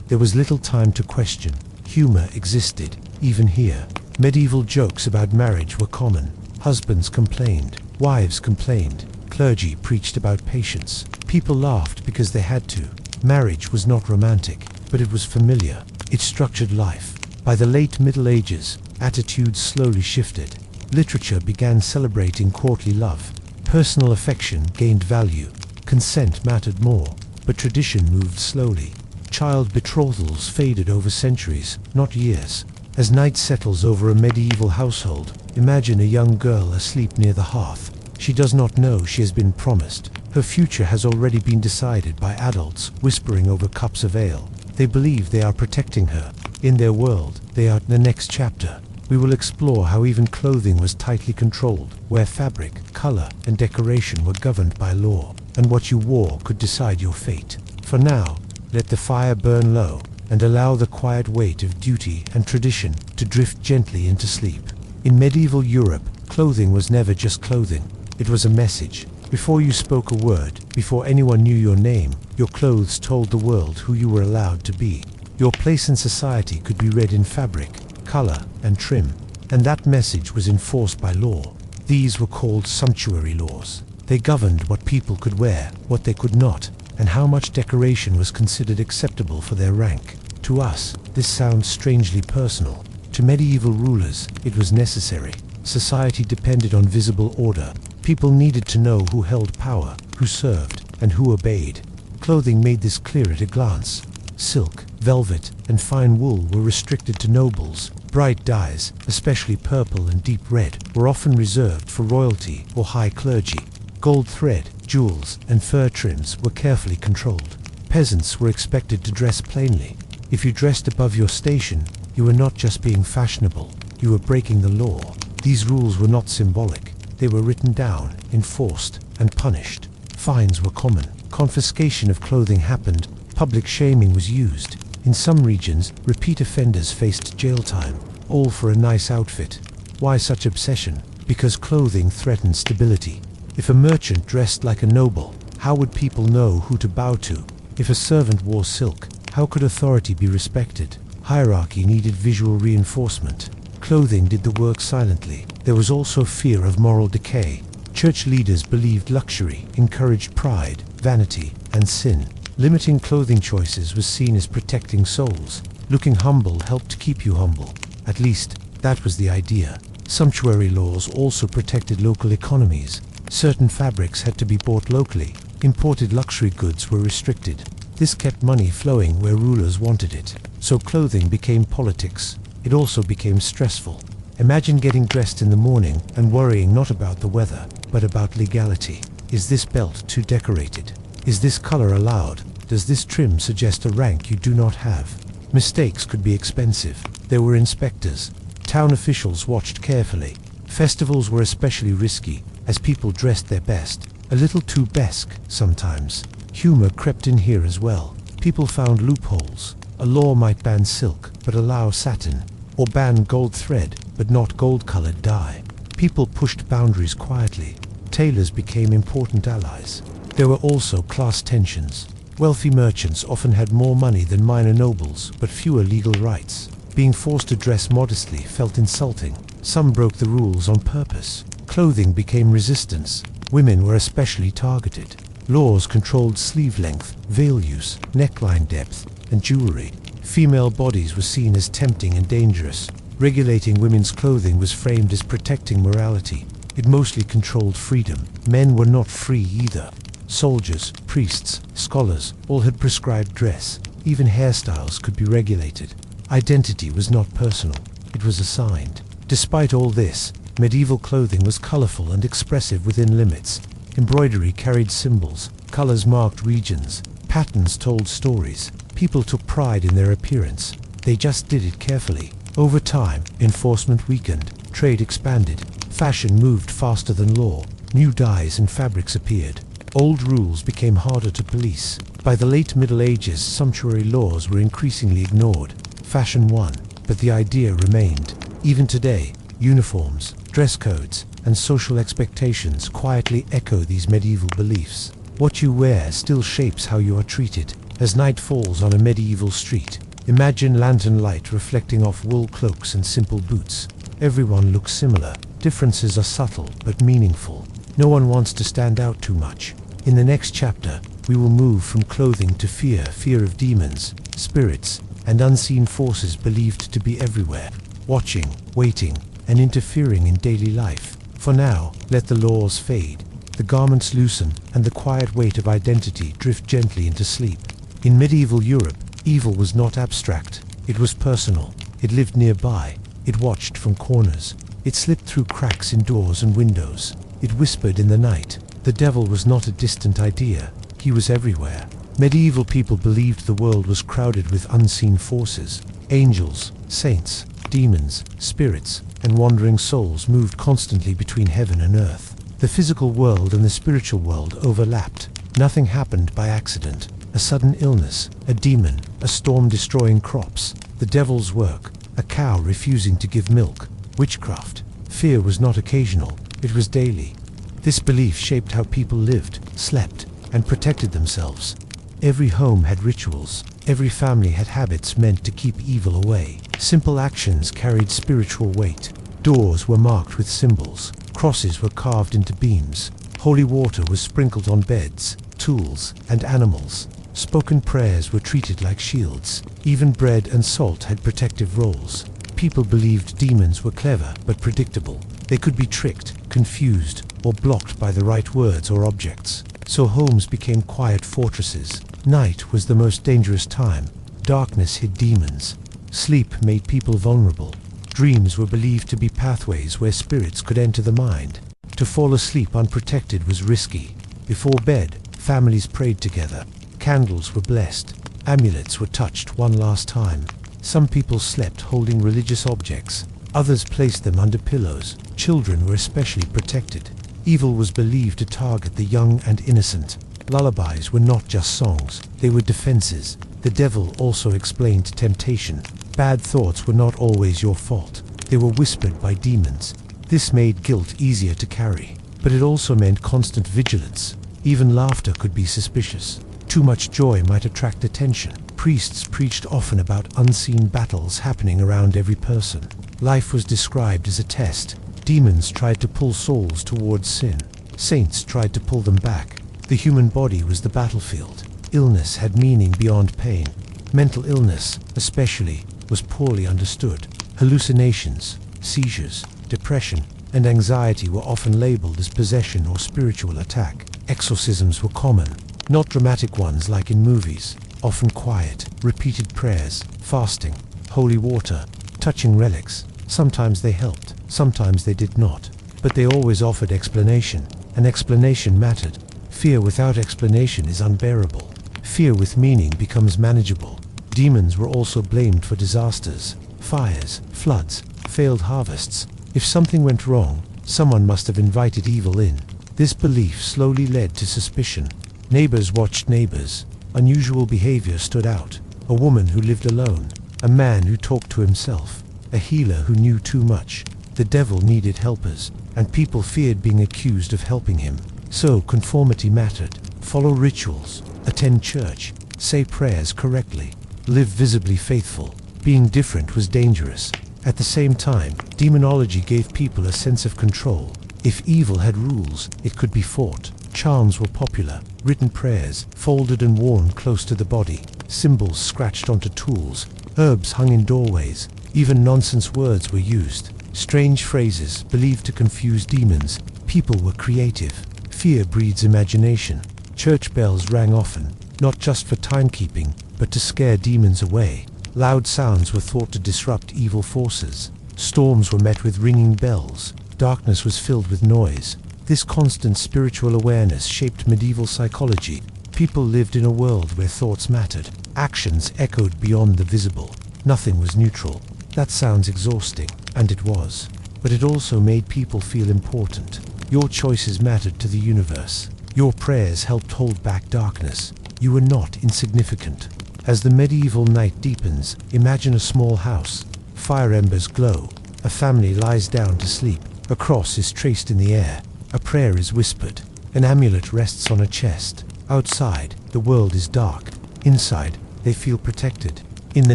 There was little time to question. Humor existed, even here. Medieval jokes about marriage were common. Husbands complained, wives complained, clergy preached about patience. People laughed because they had to. Marriage was not romantic, but it was familiar. It structured life. By the late Middle Ages, attitudes slowly shifted. Literature began celebrating courtly love. Personal affection gained value. Consent mattered more, but tradition moved slowly. Child betrothals faded over centuries, not years. As night settles over a medieval household, imagine a young girl asleep near the hearth. She does not know she has been promised. Her future has already been decided by adults whispering over cups of ale. They believe they are protecting her. In their world, they are the next chapter. We will explore how even clothing was tightly controlled, where fabric, color, and decoration were governed by law, and what you wore could decide your fate. For now, let the fire burn low, and allow the quiet weight of duty and tradition to drift gently into sleep. In medieval Europe, clothing was never just clothing. It was a message. Before you spoke a word, before anyone knew your name, your clothes told the world who you were allowed to be. Your place in society could be read in fabric, color, and trim, and that message was enforced by law. These were called sumptuary laws. They governed what people could wear, what they could not, and how much decoration was considered acceptable for their rank. To us, this sounds strangely personal. To medieval rulers, it was necessary. Society depended on visible order. People needed to know who held power, who served, and who obeyed. Clothing made this clear at a glance. Silk, velvet, and fine wool were restricted to nobles. Bright dyes, especially purple and deep red, were often reserved for royalty or high clergy. Gold thread, jewels, and fur trims were carefully controlled. Peasants were expected to dress plainly. If you dressed above your station, you were not just being fashionable, you were breaking the law. These rules were not symbolic. They were written down, enforced, and punished. Fines were common. Confiscation of clothing happened. Public shaming was used. In some regions, repeat offenders faced jail time, all for a nice outfit. Why such obsession? Because clothing threatened stability. If a merchant dressed like a noble, how would people know who to bow to? If a servant wore silk, how could authority be respected? Hierarchy needed visual reinforcement. Clothing did the work silently. There was also fear of moral decay. Church leaders believed luxury encouraged pride, vanity, and sin. Limiting clothing choices was seen as protecting souls. Looking humble helped keep you humble. At least, that was the idea. Sumptuary laws also protected local economies. Certain fabrics had to be bought locally. Imported luxury goods were restricted. This kept money flowing where rulers wanted it. So clothing became politics. It also became stressful. Imagine getting dressed in the morning and worrying not about the weather, but about legality. Is this belt too decorated? Is this color allowed? Does this trim suggest a rank you do not have? Mistakes could be expensive. There were inspectors. Town officials watched carefully. Festivals were especially risky, as people dressed their best. A little too besque, sometimes. Humor crept in here as well. People found loopholes. A law might ban silk, but allow satin, or ban gold thread, but not gold-colored dye. People pushed boundaries quietly. Tailors became important allies. There were also class tensions. Wealthy merchants often had more money than minor nobles, but fewer legal rights. Being forced to dress modestly felt insulting. Some broke the rules on purpose. Clothing became resistance. Women were especially targeted. Laws controlled sleeve length, veil use, neckline depth, and jewelry. Female bodies were seen as tempting and dangerous. Regulating women's clothing was framed as protecting morality. It mostly controlled freedom. Men were not free either. Soldiers, priests, scholars, all had prescribed dress. Even hairstyles could be regulated. Identity was not personal. It was assigned. Despite all this, medieval clothing was colorful and expressive within limits. Embroidery carried symbols. Colors marked regions. Patterns told stories. People took pride in their appearance. They just did it carefully. Over time, enforcement weakened. Trade expanded. Fashion moved faster than law. New dyes and fabrics appeared. Old rules became harder to police. By the late Middle Ages, sumptuary laws were increasingly ignored. Fashion won, but the idea remained. Even today, uniforms, dress codes, and social expectations quietly echo these medieval beliefs. What you wear still shapes how you are treated. As night falls on a medieval street, imagine lantern light reflecting off wool cloaks and simple boots. Everyone looks similar. Differences are subtle but meaningful. No one wants to stand out too much. In the next chapter, we will move from clothing to fear of demons, spirits, and unseen forces believed to be everywhere, watching, waiting, and interfering in daily life. For now, let the laws fade, the garments loosen, and the quiet weight of identity drift gently into sleep. In medieval Europe, evil was not abstract. It was personal. It lived nearby. It watched from corners. It slipped through cracks in doors and windows. It whispered in the night. The devil was not a distant idea. He was everywhere. Medieval people believed the world was crowded with unseen forces. Angels, saints, demons, spirits, and wandering souls moved constantly between heaven and earth. The physical world and the spiritual world overlapped. Nothing happened by accident. A sudden illness, a demon, a storm destroying crops, the devil's work, a cow refusing to give milk, witchcraft. Fear was not occasional, it was daily. This belief shaped how people lived, slept, and protected themselves. Every home had rituals. Every family had habits meant to keep evil away. Simple actions carried spiritual weight. Doors were marked with symbols. Crosses were carved into beams. Holy water was sprinkled on beds, tools, and animals. Spoken prayers were treated like shields. Even bread and salt had protective roles. People believed demons were clever but predictable. They could be tricked, confused, or blocked by the right words or objects. So homes became quiet fortresses. Night was the most dangerous time. Darkness hid demons. Sleep made people vulnerable. Dreams were believed to be pathways where spirits could enter the mind. To fall asleep unprotected was risky. Before bed, families prayed together. Candles were blessed. Amulets were touched one last time. Some people slept holding religious objects. Others placed them under pillows. Children were especially protected. Evil was believed to target the young and innocent. Lullabies were not just songs, they were defenses. The devil also explained temptation. Bad thoughts were not always your fault. They were whispered by demons. This made guilt easier to carry. But it also meant constant vigilance. Even laughter could be suspicious. Too much joy might attract attention. Priests preached often about unseen battles happening around every person. Life was described as a test. Demons tried to pull souls towards sin. Saints tried to pull them back. The human body was the battlefield. Illness had meaning beyond pain. Mental illness, especially, was poorly understood. Hallucinations, seizures, depression, and anxiety were often labeled as possession or spiritual attack. Exorcisms were common, not dramatic ones like in movies. Often quiet, repeated prayers, fasting, holy water, touching relics. Sometimes they helped, sometimes they did not. But they always offered explanation. An explanation mattered. Fear without explanation is unbearable. Fear with meaning becomes manageable. Demons were also blamed for disasters, fires, floods, failed harvests. If something went wrong, someone must have invited evil in. This belief slowly led to suspicion. Neighbors watched neighbors. Unusual behavior stood out. A woman who lived alone. A man who talked to himself. A healer who knew too much. The devil needed helpers, and people feared being accused of helping him. So conformity mattered. follow rituals, attend church, say prayers correctly, live visibly faithful. Being different was dangerous. At the same time, demonology gave people a sense of control. If evil had rules, it could be fought. Charms were popular, written prayers, folded and worn close to the body, symbols scratched onto tools, herbs hung in doorways, even nonsense words were used. Strange phrases, believed to confuse demons. People were creative. Fear breeds imagination. Church bells rang often, not just for timekeeping, but to scare demons away. Loud sounds were thought to disrupt evil forces. Storms were met with ringing bells. Darkness was filled with noise. This constant spiritual awareness shaped medieval psychology. People lived in a world where thoughts mattered. Actions echoed beyond the visible. Nothing was neutral. That sounds exhausting, and it was. But it also made people feel important. Your choices mattered to the universe. Your prayers helped hold back darkness. You were not insignificant. As the medieval night deepens, imagine a small house. Fire embers glow. A family lies down to sleep. A cross is traced in the air. A prayer is whispered. An amulet rests on a chest. Outside, the world is dark. Inside, they feel protected. In the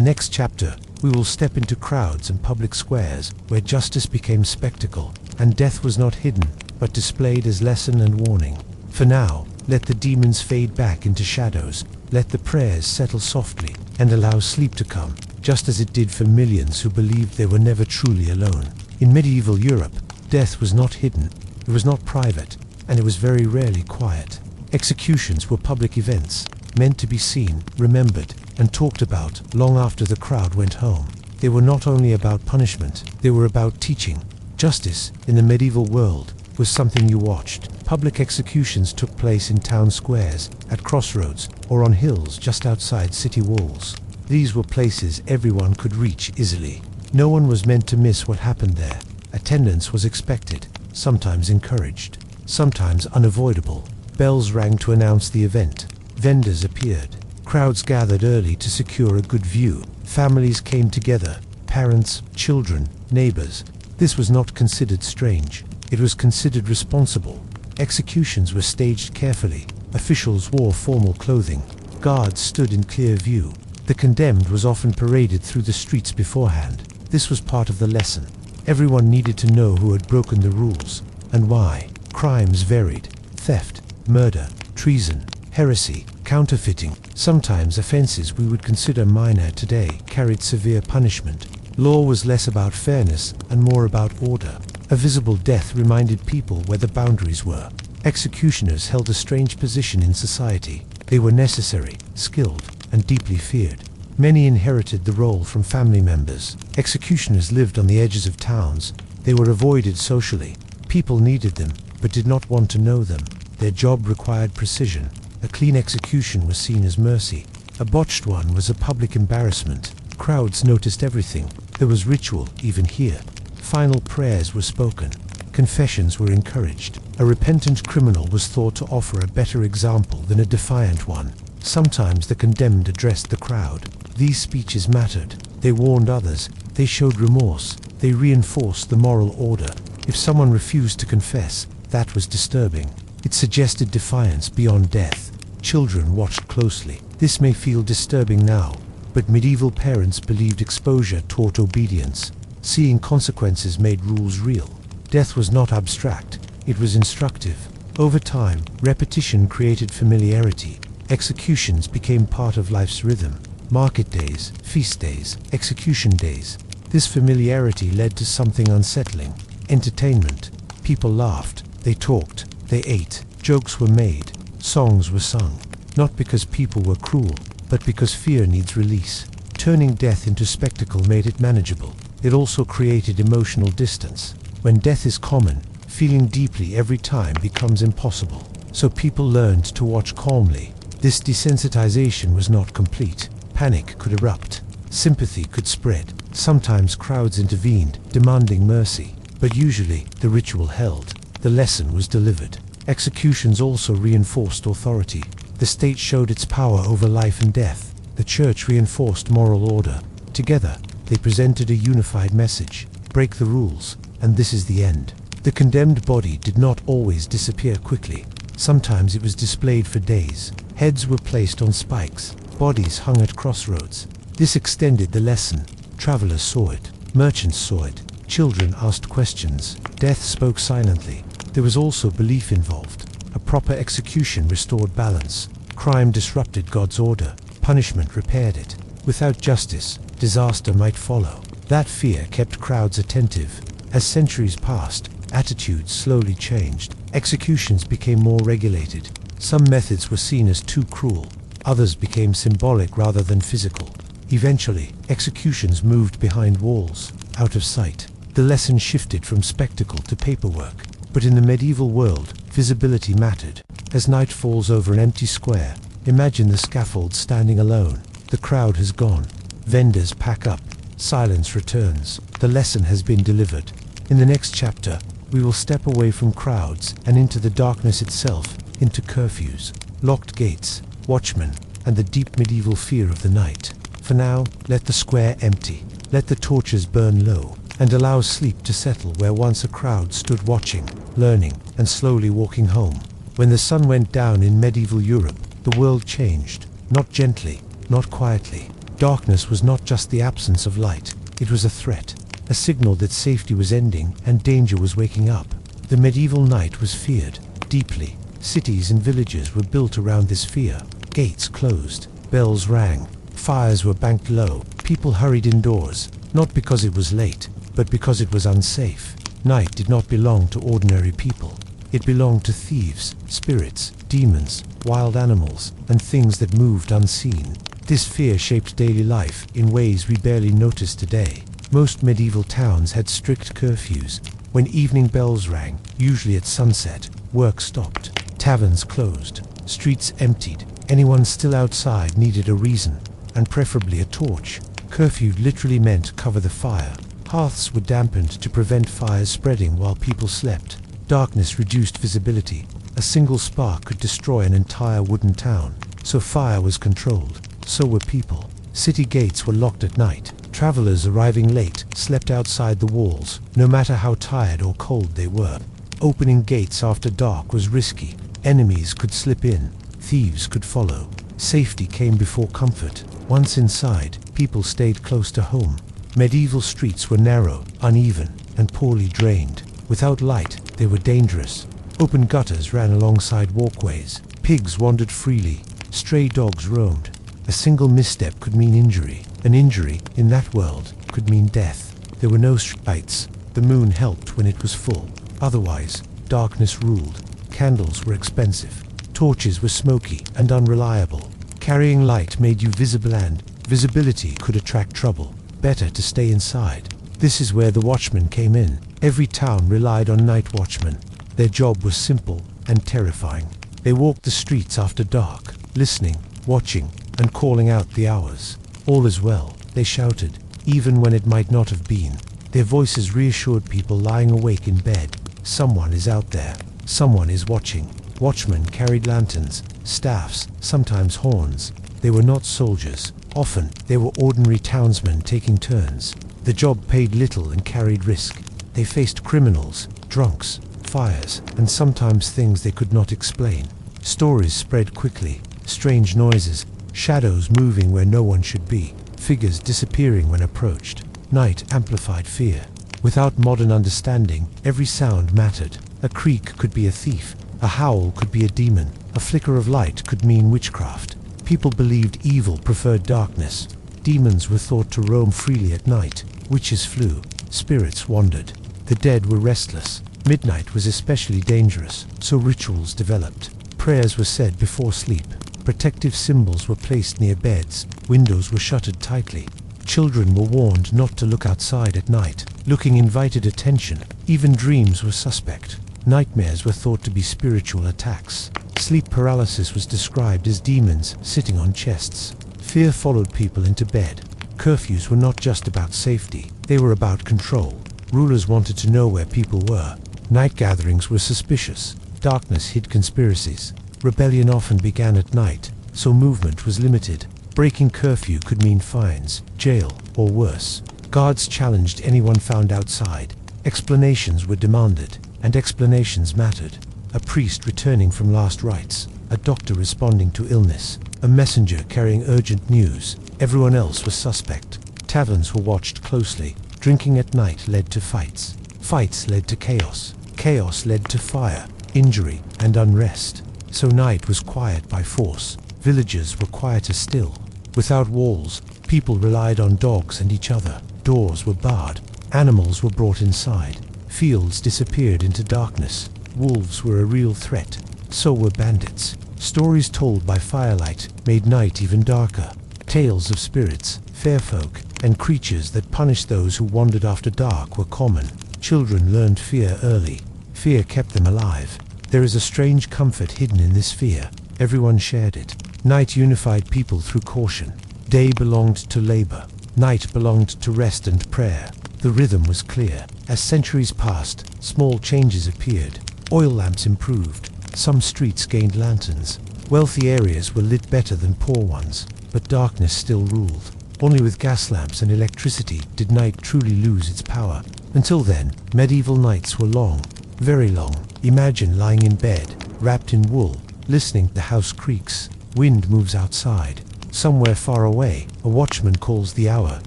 next chapter, we will step into crowds and public squares where justice became spectacle, and death was not hidden, but displayed as lesson and warning. For now, let the demons fade back into shadows. Let the prayers settle softly, and allow sleep to come, just as it did for millions who believed they were never truly alone. In medieval Europe, death was not hidden, it was not private, and it was very rarely quiet. Executions were public events, meant to be seen, remembered, and talked about long after the crowd went home. They were not only about punishment, they were about teaching. Justice, in the medieval world, was something you watched. Public executions took place in town squares, at crossroads, or on hills just outside city walls. These were places everyone could reach easily. No one was meant to miss what happened there. Attendance was expected, sometimes encouraged, sometimes unavoidable. Bells rang to announce the event. Vendors appeared. Crowds gathered early to secure a good view. Families came together, parents, children, neighbors. This was not considered strange. It was considered responsible. Executions were staged carefully. Officials wore formal clothing. Guards stood in clear view. The condemned was often paraded through the streets beforehand. This was part of the lesson. Everyone needed to know who had broken the rules, and why. Crimes varied. Theft, murder, treason, heresy, counterfeiting. Sometimes offenses we would consider minor today carried severe punishment. Law was less about fairness and more about order. A visible death reminded people where the boundaries were. Executioners held a strange position in society. They were necessary, skilled, and deeply feared. Many inherited the role from family members. Executioners lived on the edges of towns. They were avoided socially. People needed them, but did not want to know them. Their job required precision. A clean execution was seen as mercy. A botched one was a public embarrassment. Crowds noticed everything. There was ritual, even here. Final prayers were spoken. Confessions were encouraged. A repentant criminal was thought to offer a better example than a defiant one. Sometimes the condemned addressed the crowd. These speeches mattered. They warned others. They showed remorse. They reinforced the moral order. If someone refused to confess, that was disturbing. It suggested defiance beyond death. Children watched closely. This may feel disturbing now, but medieval parents believed exposure taught obedience. Seeing consequences made rules real. Death was not abstract, it was instructive. Over time, repetition created familiarity. Executions became part of life's rhythm. Market days, feast days, execution days. This familiarity led to something unsettling. Entertainment. People laughed, they talked, they ate, jokes were made, songs were sung. Not because people were cruel, but because fear needs release. Turning death into spectacle made it manageable. It also created emotional distance. When death is common, feeling deeply every time becomes impossible. So people learned to watch calmly. This desensitization was not complete. Panic could erupt. Sympathy could spread. Sometimes crowds intervened, demanding mercy. But usually, the ritual held. The lesson was delivered. Executions also reinforced authority. The state showed its power over life and death. The church reinforced moral order. Together, they presented a unified message. Break the rules, and this is the end. The condemned body did not always disappear quickly. Sometimes it was displayed for days. Heads were placed on spikes, bodies hung at crossroads. This extended the lesson. Travelers saw it, merchants saw it, children asked questions, death spoke silently. There was also belief involved. A proper execution restored balance. Crime disrupted God's order. Punishment repaired it. Without justice, disaster might follow. That fear kept crowds attentive. As centuries passed, attitudes slowly changed. Executions became more regulated. Some methods were seen as too cruel. Others became symbolic rather than physical. Eventually, executions moved behind walls, out of sight. The lesson shifted from spectacle to paperwork. But in the medieval world, visibility mattered. As night falls over an empty square, imagine the scaffold standing alone. The crowd has gone. Vendors pack up. Silence returns. The lesson has been delivered. In the next chapter, we will step away from crowds and into the darkness itself, into curfews, locked gates, watchmen, and the deep medieval fear of the night. For now, let the square empty. Let the torches burn low, and allow sleep to settle where once a crowd stood watching, learning, and slowly walking home. When the sun went down in medieval Europe, the world changed, not gently, not quietly. Darkness was not just the absence of light, it was a threat, a signal that safety was ending and danger was waking up. The medieval night was feared, deeply. Cities and villages were built around this fear. Gates closed, bells rang, fires were banked low. People hurried indoors, not because it was late, but because it was unsafe. Night did not belong to ordinary people. It belonged to thieves, spirits, demons, wild animals, and things that moved unseen. This fear shaped daily life in ways we barely notice today. Most medieval towns had strict curfews. When evening bells rang, usually at sunset, work stopped. Taverns closed. Streets emptied. Anyone still outside needed a reason, and preferably a torch. Curfew literally meant cover the fire. Hearths were dampened to prevent fires spreading while people slept. Darkness reduced visibility. A single spark could destroy an entire wooden town. So fire was controlled. So were people. City gates were locked at night. Travelers arriving late slept outside the walls, no matter how tired or cold they were. Opening gates after dark was risky. Enemies could slip in. Thieves could follow. Safety came before comfort. Once inside, people stayed close to home. Medieval streets were narrow, uneven, and poorly drained. Without light, they were dangerous. Open gutters ran alongside walkways. Pigs wandered freely. Stray dogs roamed. A single misstep could mean injury. An injury, in that world, could mean death. There were no streetlights. The moon helped when it was full. Otherwise, darkness ruled. Candles were expensive. Torches were smoky and unreliable. Carrying light made you visible, and visibility could attract trouble. Better to stay inside. This is where the watchmen came in. Every town relied on night watchmen. Their job was simple and terrifying. They walked the streets after dark, listening, watching, and calling out the hours. All is well, they shouted, even when it might not have been. Their voices reassured people lying awake in bed. Someone is out there. Someone is watching. Watchmen carried lanterns, staffs, sometimes horns. They were not soldiers. Often, they were ordinary townsmen taking turns. The job paid little and carried risk. They faced criminals, drunks, fires, and sometimes things they could not explain. Stories spread quickly. Strange noises, shadows moving where no one should be, figures disappearing when approached. Night amplified fear. Without modern understanding, every sound mattered. A creak could be a thief. A howl could be a demon. A flicker of light could mean witchcraft. People believed evil preferred darkness. Demons were thought to roam freely at night. Witches flew. Spirits wandered. The dead were restless. Midnight was especially dangerous, so rituals developed. Prayers were said before sleep. Protective symbols were placed near beds. Windows were shuttered tightly. Children were warned not to look outside at night. Looking invited attention. Even dreams were suspect. Nightmares were thought to be spiritual attacks. Sleep paralysis was described as demons sitting on chests. Fear followed people into bed. Curfews were not just about safety, they were about control. Rulers wanted to know where people were. Night gatherings were suspicious. Darkness hid conspiracies. Rebellion often began at night, so movement was limited. Breaking curfew could mean fines, jail, or worse. Guards challenged anyone found outside. Explanations were demanded, and explanations mattered. a priest returning from last rites, a doctor responding to illness, a messenger carrying urgent news. Everyone else was suspect. Taverns were watched closely. Drinking at night led to fights. Fights led to chaos. Chaos led to fire, injury, and unrest. So night was quiet by force. Villages were quieter still. Without walls, people relied on dogs and each other. Doors were barred. Animals were brought inside. Fields disappeared into darkness. Wolves were a real threat. So were bandits. Stories told by firelight made night even darker. Tales of spirits, fair folk, and creatures that punished those who wandered after dark were common. Children learned fear early. Fear kept them alive. There is a strange comfort hidden in this fear. Everyone shared it. Night unified people through caution. Day belonged to labor. Night belonged to rest and prayer. The rhythm was clear. As centuries passed, small changes appeared. Oil lamps improved. Some streets gained lanterns. Wealthy areas were lit better than poor ones, but darkness still ruled. Only with gas lamps and electricity did night truly lose its power. Until then, medieval nights were long, very long. Imagine lying in bed, wrapped in wool, listening. The house creaks. Wind moves outside. Somewhere far away, a watchman calls the hour.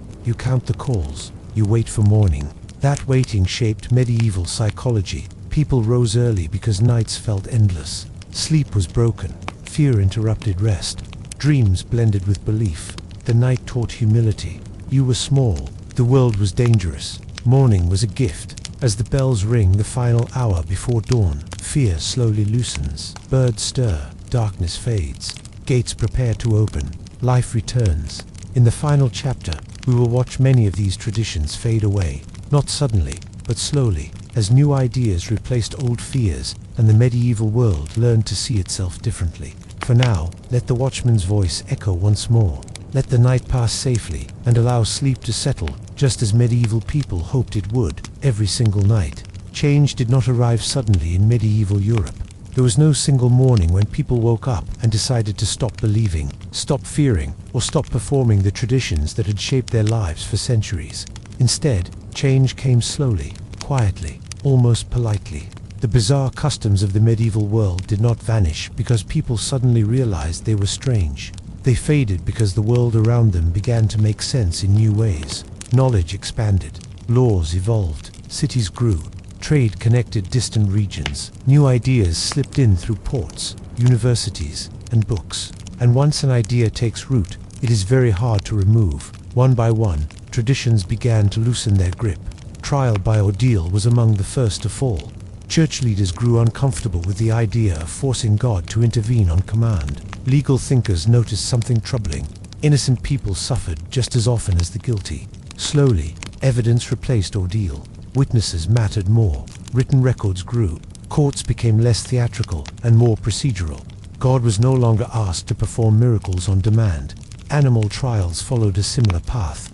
You count the calls. You wait for morning. That waiting shaped medieval psychology. People rose early because nights felt endless. Sleep was broken. Fear interrupted rest. Dreams blended with belief. The night taught humility. You were small. The world was dangerous. Morning was a gift. As the bells ring the final hour before dawn, fear slowly loosens. Birds stir. Darkness fades. Gates prepare to open. Life returns. In the final chapter, we will watch many of these traditions fade away. Not suddenly, but slowly, as new ideas replaced old fears, and the medieval world learned to see itself differently. For now, let the watchman's voice echo once more. Let the night pass safely, and allow sleep to settle, just as medieval people hoped it would, every single night. Change did not arrive suddenly in medieval Europe. There was no single morning when people woke up and decided to stop believing, stop fearing, or stop performing the traditions that had shaped their lives for centuries. Instead, change came slowly, quietly, almost politely. The bizarre customs of the medieval world did not vanish because people suddenly realized they were strange. They faded because the world around them began to make sense in new ways. Knowledge expanded, laws evolved, cities grew, trade connected distant regions, new ideas slipped in through ports, universities, and books. And once an idea takes root, it is very hard to remove. One by one, traditions began to loosen their grip. Trial by ordeal was among the first to fall. Church leaders grew uncomfortable with the idea of forcing God to intervene on command. Legal thinkers noticed something troubling. Innocent people suffered just as often as the guilty. Slowly, evidence replaced ordeal. Witnesses mattered more. Written records grew. Courts became less theatrical and more procedural. God was no longer asked to perform miracles on demand. Animal trials followed a similar path.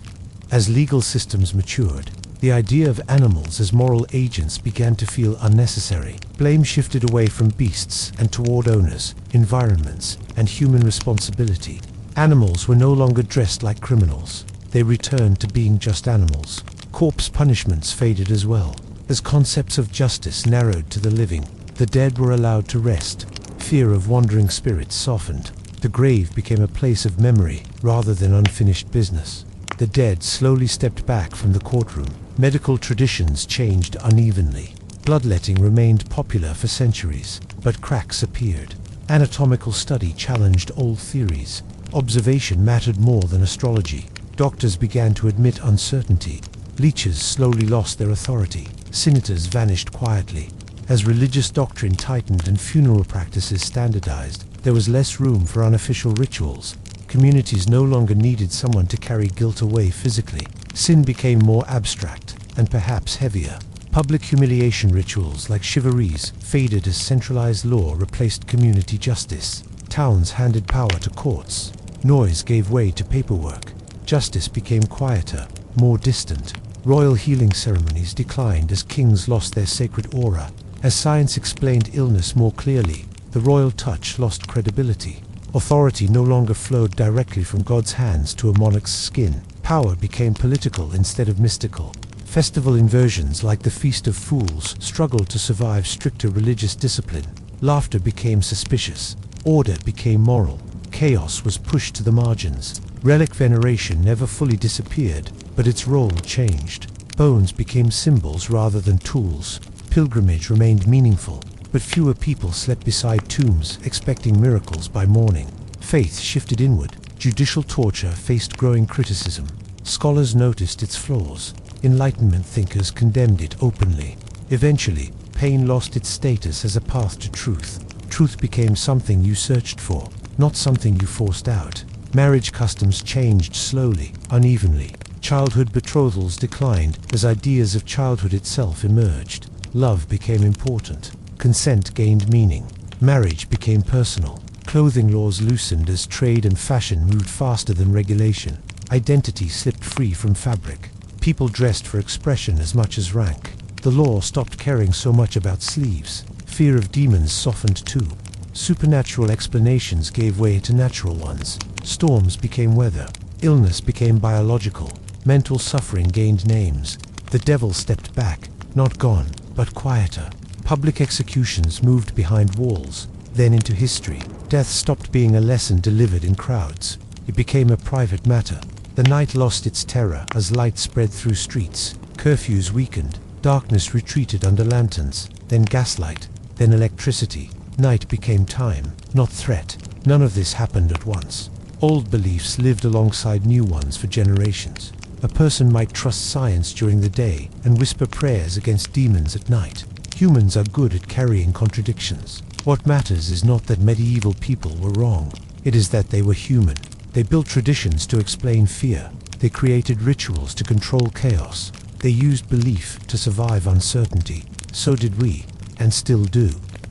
As legal systems matured, the idea of animals as moral agents began to feel unnecessary. Blame shifted away from beasts and toward owners, environments, and human responsibility. Animals were no longer dressed like criminals. They returned to being just animals. Corpse punishments faded as well. As concepts of justice narrowed to the living, the dead were allowed to rest. Fear of wandering spirits softened. The grave became a place of memory rather than unfinished business. The dead slowly stepped back from the courtroom. Medical traditions changed unevenly. Bloodletting remained popular for centuries, but cracks appeared. Anatomical study challenged old theories. Observation mattered more than astrology. Doctors began to admit uncertainty. Leeches slowly lost their authority. Senators vanished quietly. As religious doctrine tightened and funeral practices standardized, there was less room for unofficial rituals. Communities no longer needed someone to carry guilt away physically. Sin became more abstract, and perhaps heavier. Public humiliation rituals like chivalries faded as centralized law replaced community justice. Towns handed power to courts. Noise gave way to paperwork. Justice became quieter, more distant. Royal healing ceremonies declined as kings lost their sacred aura. As science explained illness more clearly, the royal touch lost credibility. Authority no longer flowed directly from God's hands to a monarch's skin. Power became political instead of mystical. Festival inversions like the Feast of Fools struggled to survive stricter religious discipline. Laughter became suspicious. Order became moral. Chaos was pushed to the margins. Relic veneration never fully disappeared, but its role changed. Bones became symbols rather than tools. Pilgrimage remained meaningful, but fewer people slept beside tombs expecting miracles by morning. Faith shifted inward. Judicial torture faced growing criticism. Scholars noticed its flaws. Enlightenment thinkers condemned it openly. Eventually, pain lost its status as a path to truth. Truth became something you searched for, not something you forced out. Marriage customs changed slowly, unevenly. Childhood betrothals declined as ideas of childhood itself emerged. Love became important. Consent gained meaning. Marriage became personal. Clothing laws loosened as trade and fashion moved faster than regulation. Identity slipped free from fabric. People dressed for expression as much as rank. The law stopped caring so much about sleeves. Fear of demons softened too. Supernatural explanations gave way to natural ones. Storms became weather. Illness became biological. Mental suffering gained names. The devil stepped back, not gone, but quieter. Public executions moved behind walls, then into history. Death stopped being a lesson delivered in crowds. It became a private matter. The night lost its terror as light spread through streets. Curfews weakened. Darkness retreated under lanterns, then gaslight, then electricity. Night became time, not threat. None of this happened at once. Old beliefs lived alongside new ones for generations. A person might trust science during the day and whisper prayers against demons at night. Humans are good at carrying contradictions. What matters is not that medieval people were wrong. It is that they were human. They built traditions to explain fear. They created rituals to control chaos. They used belief to survive uncertainty. So did we, and still do.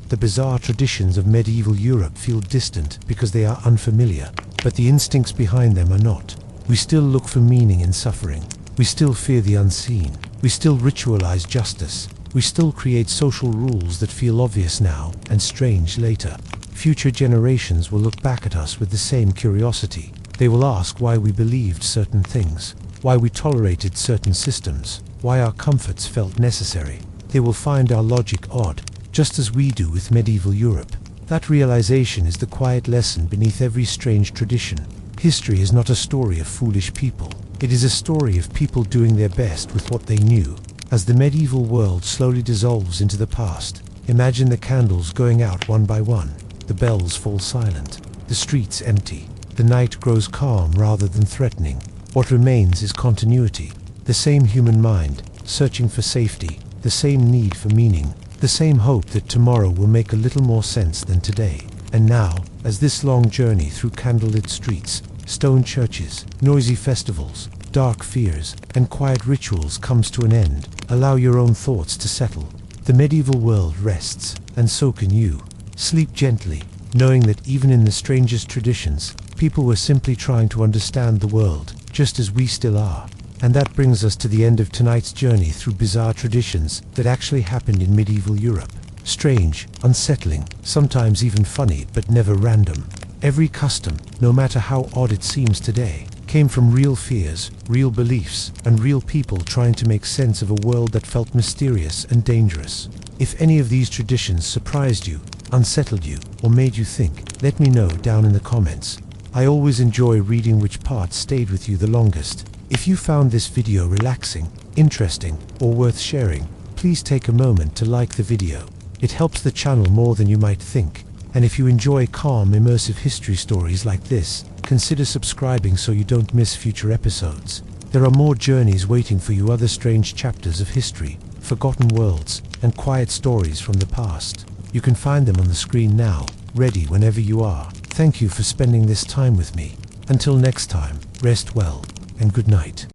The bizarre traditions of medieval Europe feel distant because they are unfamiliar, but the instincts behind them are not. We still look for meaning in suffering. We still fear the unseen. We still ritualize justice. We still create social rules that feel obvious now and strange later. Future generations will look back at us with the same curiosity. They will ask why we believed certain things, why we tolerated certain systems, why our comforts felt necessary. They will find our logic odd, just as we do with medieval Europe. That realization is the quiet lesson beneath every strange tradition. History is not a story of foolish people. It is a story of people doing their best with what they knew. As the medieval world slowly dissolves into the past, imagine the candles going out one by one. The bells fall silent. The streets empty. The night grows calm rather than threatening. What remains is continuity. The same human mind, searching for safety. The same need for meaning. The same hope that tomorrow will make a little more sense than today. And now, as this long journey through candlelit streets, stone churches, noisy festivals, dark fears, and quiet rituals comes to an end, allow your own thoughts to settle. The medieval world rests, and so can you. Sleep gently, knowing that even in the strangest traditions, people were simply trying to understand the world, just as we still are. And that brings us to the end of tonight's journey through bizarre traditions that actually happened in medieval Europe. Strange, unsettling, sometimes even funny, but never random. Every custom, no matter how odd it seems today, came from real fears, real beliefs, and real people trying to make sense of a world that felt mysterious and dangerous. If any of these traditions surprised you, unsettled you, or made you think, let me know down in the comments. I always enjoy reading which parts stayed with you the longest. If you found this video relaxing, interesting, or worth sharing, please take a moment to like the video. It helps the channel more than you might think. And if you enjoy calm, immersive history stories like this, consider subscribing so you don't miss future episodes. There are more journeys waiting for you, other strange chapters of history, forgotten worlds, and quiet stories from the past. You can find them on the screen now, ready whenever you are. Thank you for spending this time with me. Until next time, rest well, and good night.